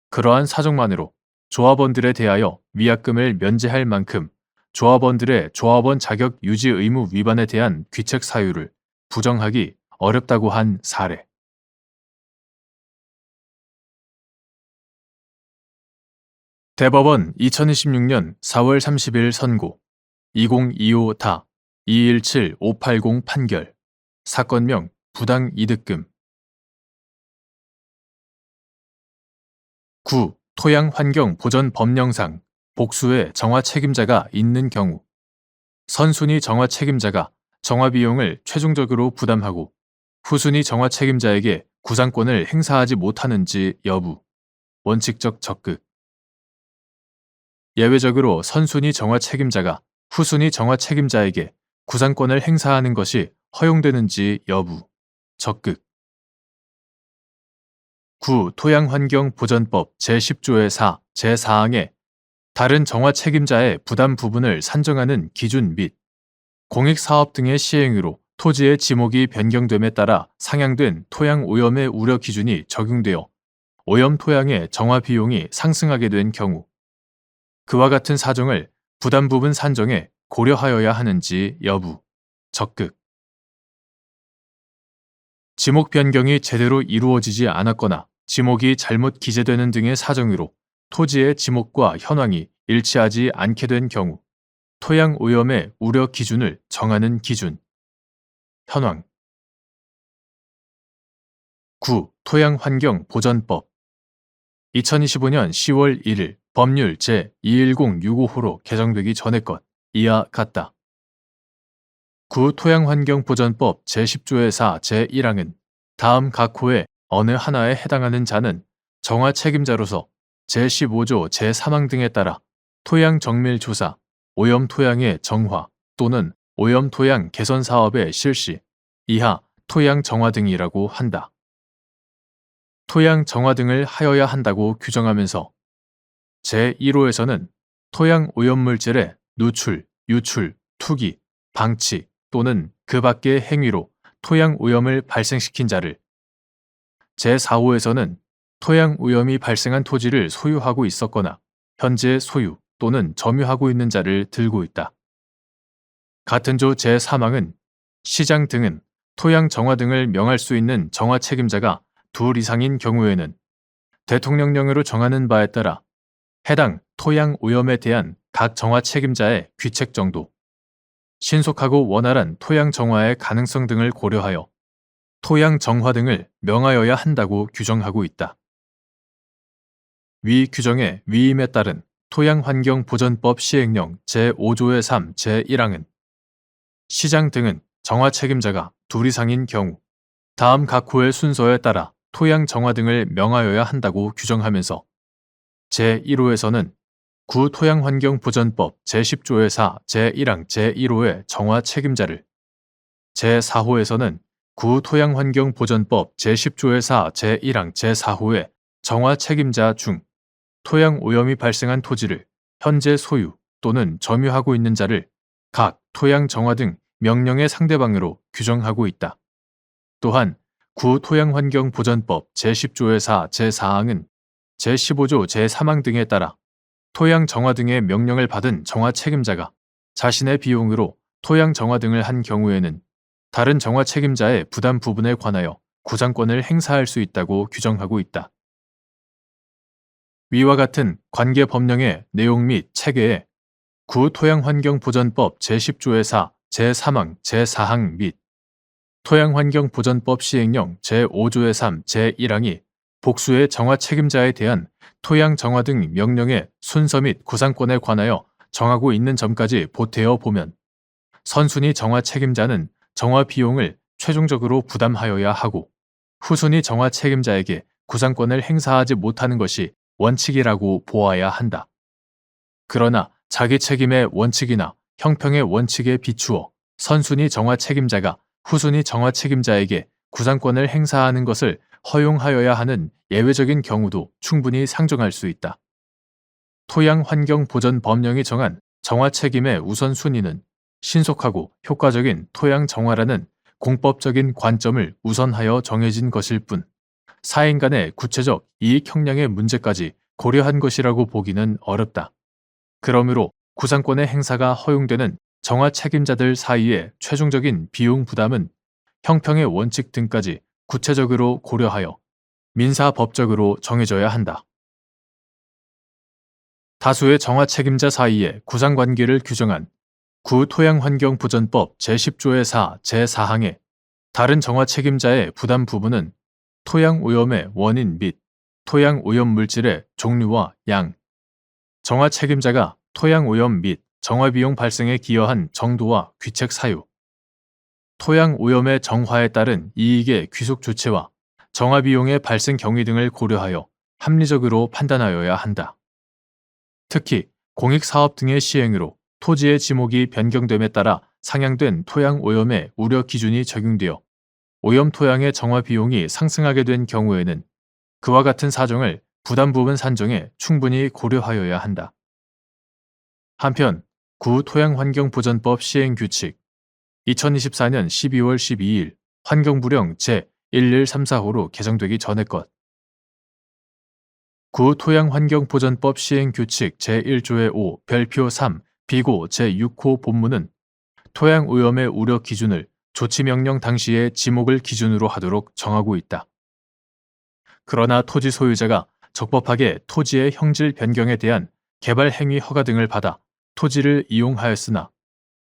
그러한 사정만으로 조합원들에 대하여 위약금을 면제할 만큼 조합원들의 조합원 자격 유지 의무 위반에 대한 귀책 사유를 부정하기 어렵다고 한 사례. 대법원 2026년 4월 30일 선고 2025타 217580 판결 사건명 부당 이득금 9. 토양환경 보전 법령상 복수의 정화 책임자가 있는 경우 선순위 정화 책임자가 정화 비용을 최종적으로 부담하고 후순위 정화 책임자에게 구상권을 행사하지 못하는지 여부 원칙적 적극 예외적으로 선순위 정화 책임자가 후순위 정화 책임자에게 구상권을 행사하는 것이 허용되는지 여부 적극 9. 토양환경보전법 제10조의 4, 제4항에 다른 정화 책임자의 부담 부분을 산정하는 기준 및 공익사업 등의 시행으로 토지의 지목이 변경됨에 따라 상향된 토양 오염의 우려 기준이 적용되어 오염 토양의 정화 비용이 상승하게 된 경우 그와 같은 사정을 부담 부분 산정에 고려하여야 하는지 여부 적극 지목 변경이 제대로 이루어지지 않았거나 지목이 잘못 기재되는 등의 사정으로 토지의 지목과 현황이 일치하지 않게 된 경우 토양 오염의 우려 기준을 정하는 기준 현황 9. 토양환경보전법 2025년 10월 1일 법률 제21065호로 개정되기 전의 것 이하 같다. 9. 토양환경보전법 제10조의 4 제1항은 다음 각 호의 어느 하나에 해당하는 자는 정화 책임자로서 제15조 제3항 등에 따라 토양 정밀 조사, 오염 토양의 정화 또는 오염 토양 개선 사업의 실시, 이하 토양 정화 등이라고 한다. 토양 정화 등을 하여야 한다고 규정하면서 제1호에서는 토양 오염물질의 누출, 유출, 투기, 방치 또는 그 밖의 행위로 토양 오염을 발생시킨 자를 제4호에서는 토양 오염이 발생한 토지를 소유하고 있었거나 현재 소유 또는 점유하고 있는 자를 들고 있다. 같은 조 제3항은 시장 등은 토양 정화 등을 명할 수 있는 정화 책임자가 둘 이상인 경우에는 대통령령으로 정하는 바에 따라 해당 토양 오염에 대한 각 정화 책임자의 귀책 정도, 신속하고 원활한 토양 정화의 가능성 등을 고려하여 토양 정화 등을 명하여야 한다고 규정하고 있다. 위 규정의 위임에 따른 토양환경보전법 시행령 제5조의 3 제1항은 시장 등은 정화 책임자가 둘 이상인 경우 다음 각 호의 순서에 따라 토양 정화 등을 명하여야 한다고 규정하면서 제1호에서는 구토양환경보전법 제10조의 4 제1항 제1호의 정화 책임자를 제4호에서는 구토양환경보전법 제10조의 4 제1항 제4호의 정화 책임자 중 토양 오염이 발생한 토지를 현재 소유 또는 점유하고 있는 자를 각 토양 정화 등 명령의 상대방으로 규정하고 있다. 또한 구토양환경보전법 제10조의 4 제4항은 제15조 제3항 등에 따라 토양 정화 등의 명령을 받은 정화 책임자가 자신의 비용으로 토양 정화 등을 한 경우에는 다른 정화 책임자의 부담 부분에 관하여 구상권을 행사할 수 있다고 규정하고 있다. 위와 같은 관계 법령의 내용 및 체계에 구토양환경보전법 제10조의 4, 제3항, 제4항 및 토양환경보전법 시행령 제5조의 3, 제1항이 복수의 정화 책임자에 대한 토양 정화 등 명령의 순서 및 구상권에 관하여 정하고 있는 점까지 보태어 보면 선순위 정화 책임자는 정화 비용을 최종적으로 부담하여야 하고 후순위 정화 책임자에게 구상권을 행사하지 못하는 것이 원칙이라고 보아야 한다. 그러나 자기 책임의 원칙이나 형평의 원칙에 비추어 선순위 정화 책임자가 후순위 정화 책임자에게 구상권을 행사하는 것을 허용하여야 하는 예외적인 경우도 충분히 상정할 수 있다. 토양환경보전법령이 정한 정화 책임의 우선순위는 신속하고 효과적인 토양 정화라는 공법적인 관점을 우선하여 정해진 것일 뿐 사인 간의 구체적 이익 형량의 문제까지 고려한 것이라고 보기는 어렵다. 그러므로 구상권의 행사가 허용되는 정화 책임자들 사이의 최종적인 비용 부담은 형평의 원칙 등까지 구체적으로 고려하여 민사법적으로 정해져야 한다. 다수의 정화 책임자 사이의 구상관계를 규정한 구토양환경보전법 제10조의 4, 제4항에 다른 정화 책임자의 부담 부분은 토양 오염의 원인 및 토양 오염 물질의 종류와 양, 정화 책임자가 토양 오염 및 정화 비용 발생에 기여한 정도와 귀책 사유, 토양 오염의 정화에 따른 이익의 귀속 조치와 정화 비용의 발생 경위 등을 고려하여 합리적으로 판단하여야 한다. 특히 공익사업 등의 시행으로 토지의 지목이 변경됨에 따라 상향된 토양 오염의 우려 기준이 적용되어 오염 토양의 정화 비용이 상승하게 된 경우에는 그와 같은 사정을 부담 부분 산정에 충분히 고려하여야 한다. 한편 구토양환경보전법 시행규칙 2024년 12월 12일 환경부령 제11345로 개정되기 전의 것 구토양환경보전법 시행규칙 제1조의 5 별표 3 비고 제6호 본문은 토양 오염의 우려 기준을 조치명령 당시의 지목을 기준으로 하도록 정하고 있다. 그러나 토지 소유자가 적법하게 토지의 형질 변경에 대한 개발 행위 허가 등을 받아 토지를 이용하였으나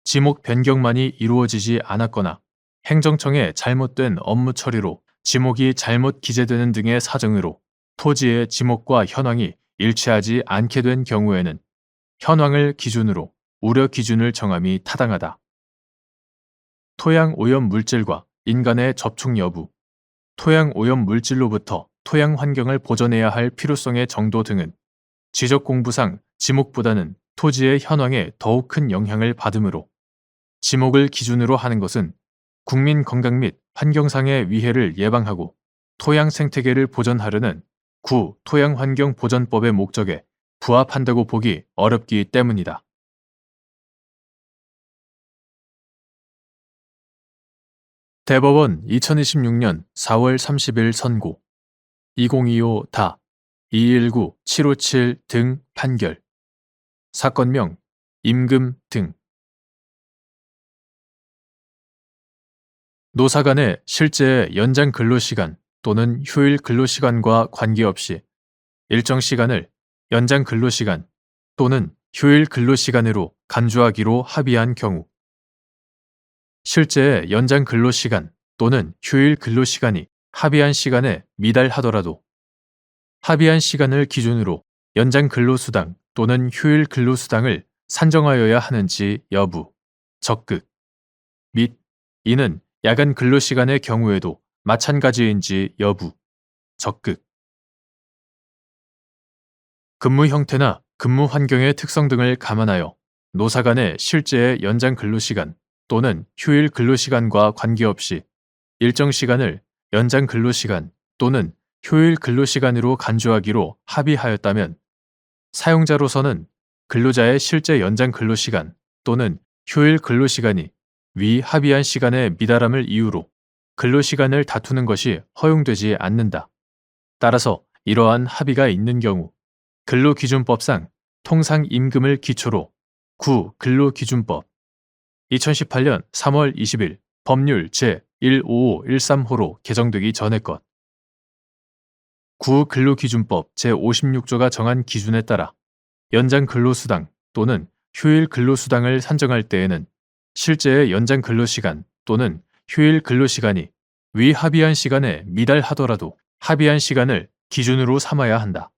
지목 변경만이 이루어지지 않았거나 행정청의 잘못된 업무 처리로 지목이 잘못 기재되는 등의 사정으로 토지의 지목과 현황이 일치하지 않게 된 경우에는 현황을 기준으로 우려 기준을 정함이 타당하다. 토양 오염 물질과 인간의 접촉 여부, 토양 오염 물질로부터 토양 환경을 보존해야 할 필요성의 정도 등은 지적 공부상 지목보다는 토지의 현황에 더욱 큰 영향을 받으므로 지목을 기준으로 하는 것은 국민 건강 및 환경상의 위해를 예방하고 토양 생태계를 보존하려는 구 토양환경보전법의 목적에 부합한다고 보기 어렵기 때문이다. 대법원 2026년 4월 30일 선고 2025다 219-757 등 판결 사건명 임금 등 노사 간의 실제 연장 근로시간 또는 휴일 근로시간과 관계없이 일정 시간을 연장 근로시간 또는 휴일 근로시간으로 간주하기로 합의한 경우 실제 연장 근로시간 또는 휴일 근로시간이 합의한 시간에 미달하더라도 합의한 시간을 기준으로 연장 근로수당 또는 휴일 근로수당을 산정하여야 하는지 여부, 적극 및 이는 야간 근로시간의 경우에도 마찬가지인지 여부, 적극 근무 형태나 근무 환경의 특성 등을 감안하여 노사 간의 실제의 연장 근로시간 또는 휴일 근로시간과 관계없이 일정 시간을 연장 근로시간 또는 휴일 근로시간으로 간주하기로 합의하였다면 사용자로서는 근로자의 실제 연장 근로시간 또는 휴일 근로시간이 위 합의한 시간의 미달함을 이유로 근로시간을 다투는 것이 허용되지 않는다. 따라서 이러한 합의가 있는 경우 근로기준법상 통상임금을 기초로 구 근로기준법 2018년 3월 20일 법률 제15513호로 개정되기 전의 것. 구근로기준법 제56조가 정한 기준에 따라 연장 근로수당 또는 휴일 근로수당을 산정할 때에는 실제의 연장 근로시간 또는 휴일 근로시간이 위 합의한 시간에 미달하더라도 합의한 시간을 기준으로 삼아야 한다.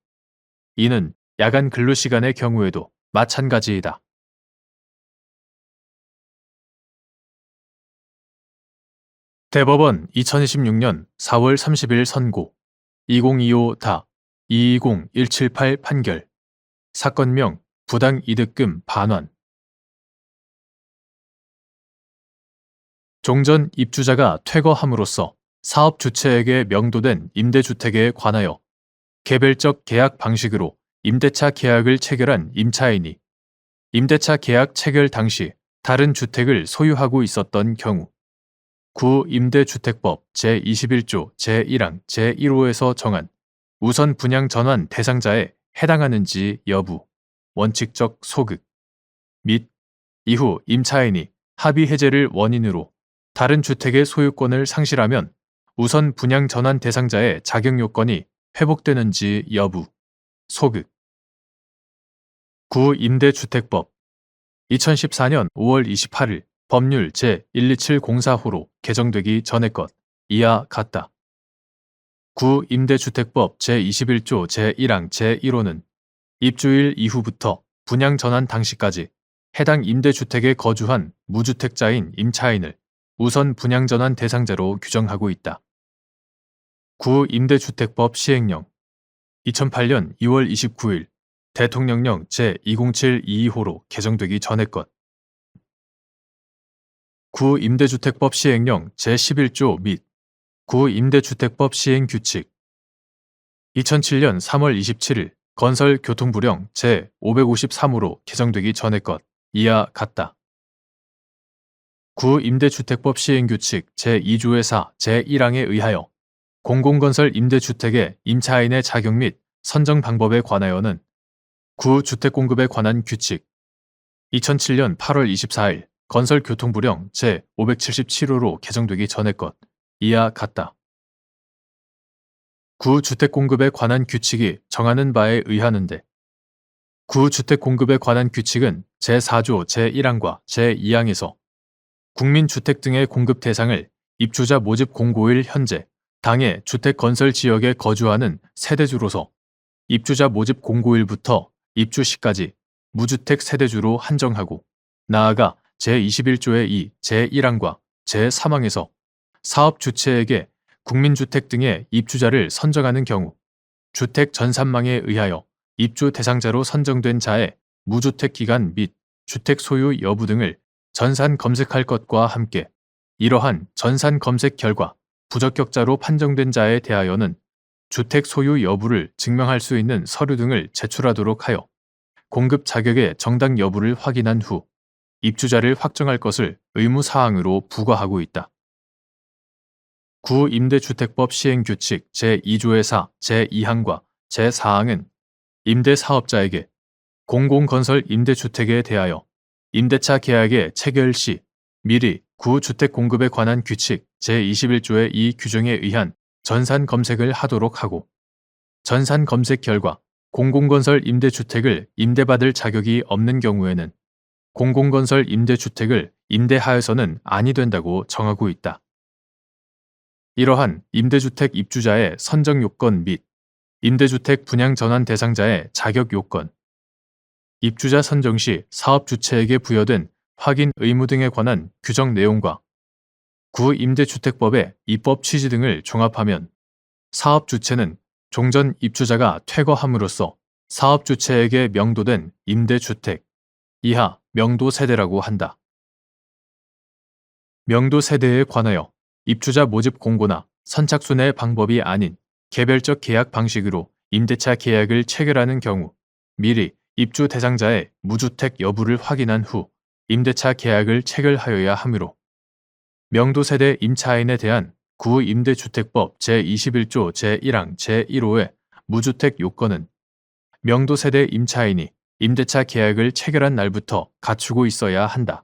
이는 야간 근로시간의 경우에도 마찬가지이다. 대법원 2026년 4월 30일 선고 2025-220178 판결 사건명 부당이득금 반환. 종전 입주자가 퇴거함으로써 사업 주체에게 명도된 임대주택에 관하여 개별적 계약 방식으로 임대차 계약을 체결한 임차인이 임대차 계약 체결 당시 다른 주택을 소유하고 있었던 경우 구임대주택법 제21조 제1항 제1호에서 정한 우선 분양 전환 대상자에 해당하는지 여부, 원칙적 소극 및 이후 임차인이 합의 해제를 원인으로 다른 주택의 소유권을 상실하면 우선 분양 전환 대상자의 자격 요건이 회복되는지 여부, 소극. 구임대주택법 2014년 5월 28일 법률 제12704호로 개정되기 전의 것 이하 같다. 구임대주택법 제21조 제1항 제1호는 입주일 이후부터 분양 전환 당시까지 해당 임대주택에 거주한 무주택자인 임차인을 우선 분양 전환 대상자로 규정하고 있다. 구임대주택법 시행령 2008년 2월 29일 대통령령 제20722호로 개정되기 전의 것. 구임대주택법 시행령 제11조 및 구임대주택법 시행규칙 2007년 3월 27일 건설교통부령 제553호로 개정되기 전의 것 이하 같다. 구임대주택법 시행규칙 제2조의 4 제1항에 의하여 공공건설 임대주택의 임차인의 자격 및 선정 방법에 관하여는 구주택공급에 관한 규칙 2007년 8월 24일 건설교통부령 제577호로 개정되기 전의 것 이하 같다. 구주택공급에 관한 규칙이 정하는 바에 의하는데 구주택공급에 관한 규칙은 제4조 제1항과 제2항에서 국민주택 등의 공급 대상을 입주자 모집 공고일 현재 당해 주택건설 지역에 거주하는 세대주로서 입주자 모집 공고일부터 입주 시까지 무주택 세대주로 한정하고 나아가 제21조의 2 제1항과 제3항에서 사업 주체에게 국민주택 등의 입주자를 선정하는 경우 주택 전산망에 의하여 입주 대상자로 선정된 자의 무주택 기간 및 주택 소유 여부 등을 전산 검색할 것과 함께 이러한 전산 검색 결과 부적격자로 판정된 자에 대하여는 주택 소유 여부를 증명할 수 있는 서류 등을 제출하도록 하여 공급 자격의 정당 여부를 확인한 후 입주자를 확정할 것을 의무사항으로 부과하고 있다. 구임대주택법 시행규칙 제2조의 4 제2항과 제4항은 임대사업자에게 공공건설 임대주택에 대하여 임대차 계약의 체결 시 미리 구주택 공급에 관한 규칙 제21조의 이 규정에 의한 전산 검색을 하도록 하고 전산 검색 결과 공공건설 임대주택을 임대받을 자격이 없는 경우에는 공공건설 임대주택을 임대하여서는 아니 된다고 정하고 있다. 이러한 임대주택 입주자의 선정 요건 및 임대주택 분양 전환 대상자의 자격 요건, 입주자 선정 시 사업 주체에게 부여된 확인 의무 등에 관한 규정 내용과 구임대주택법의 입법 취지 등을 종합하면 사업 주체는 종전 입주자가 퇴거함으로써 사업 주체에게 명도된 임대주택 이하 명도 세대라고 한다. 명도 세대에 관하여 입주자 모집 공고나 선착순의 방법이 아닌 개별적 계약 방식으로 임대차 계약을 체결하는 경우 미리 입주 대상자의 무주택 여부를 확인한 후 임대차 계약을 체결하여야 하므로 명도세대 임차인에 대한 구임대주택법 제21조 제1항 제1호의 무주택 요건은 명도세대 임차인이 임대차 계약을 체결한 날부터 갖추고 있어야 한다.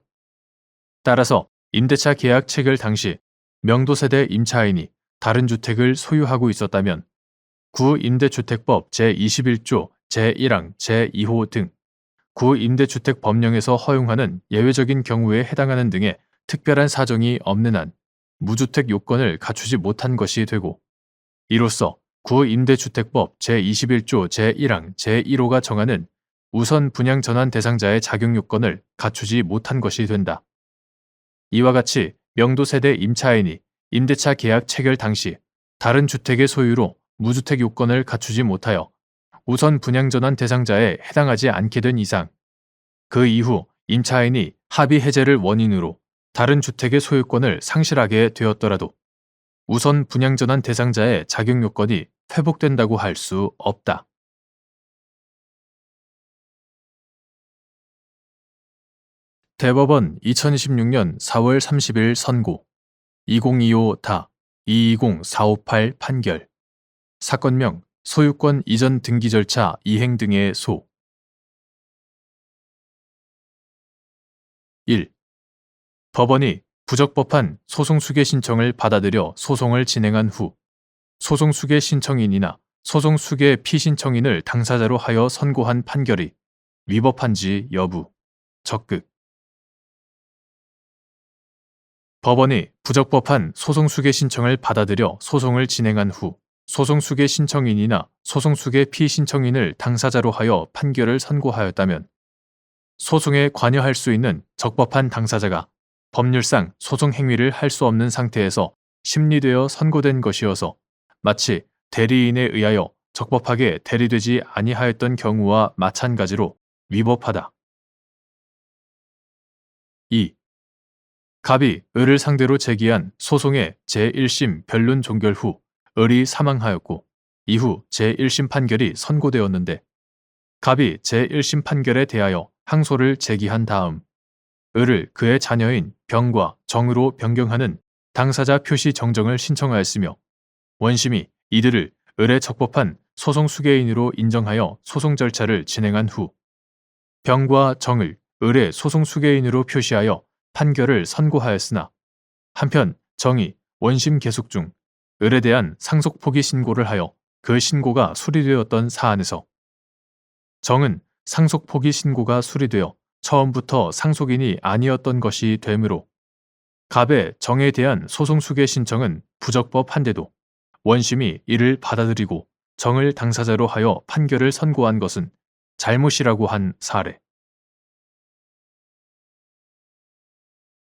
따라서 임대차 계약 체결 당시 명도세대 임차인이 다른 주택을 소유하고 있었다면 구임대주택법 제21조 제1항 제2호 등 구임대주택법령에서 허용하는 예외적인 경우에 해당하는 등의 특별한 사정이 없는 한 무주택 요건을 갖추지 못한 것이 되고, 이로써 구임대주택법 제21조 제1항 제1호가 정하는 우선 분양 전환 대상자의 자격 요건을 갖추지 못한 것이 된다. 이와 같이 명도세대 임차인이 임대차 계약 체결 당시 다른 주택의 소유로 무주택 요건을 갖추지 못하여 우선 분양 전환 대상자에 해당하지 않게 된 이상, 그 이후 임차인이 합의 해제를 원인으로 다른 주택의 소유권을 상실하게 되었더라도 우선 분양 전환 대상자의 자격 요건이 회복된다고 할 수 없다. 대법원 2026년 4월 30일 선고 2025-220458 판결 사건명 소유권 이전 등기 절차 이행 등의 소 1. 법원이 부적법한 소송수계 신청을 받아들여 소송을 진행한 후 소송수계 신청인이나 소송수계 피신청인을 당사자로 하여 선고한 판결이 위법한지 여부 적극 법원이 부적법한 소송수계 신청을 받아들여 소송을 진행한 후 소송수계 신청인이나 소송수계 피신청인을 당사자로 하여 판결을 선고하였다면 소송에 관여할 수 있는 적법한 당사자가 법률상 소송 행위를 할 수 없는 상태에서 심리되어 선고된 것이어서 마치 대리인에 의하여 적법하게 대리되지 아니하였던 경우와 마찬가지로 위법하다. 2. 갑이 을을 상대로 제기한 소송의 제1심 변론 종결 후 을이 사망하였고 이후 제1심 판결이 선고되었는데 갑이 제1심 판결에 대하여 항소를 제기한 다음 을을 그의 자녀인 병과 정으로 변경하는 당사자 표시 정정을 신청하였으며 원심이 이들을 을의 적법한 소송 수계인으로 인정하여 소송 절차를 진행한 후 병과 정을 을의 소송 수계인으로 표시하여 판결을 선고하였으나 한편 정이 원심 계속 중 을에 대한 상속 포기 신고를 하여 그 신고가 수리되었던 사안에서 정은 상속 포기 신고가 수리되어 처음부터 상속인이 아니었던 것이 되므로 갑의 정에 대한 소송 수계 신청은 부적법한데도 원심이 이를 받아들이고 정을 당사자로 하여 판결을 선고한 것은 잘못이라고 한 사례.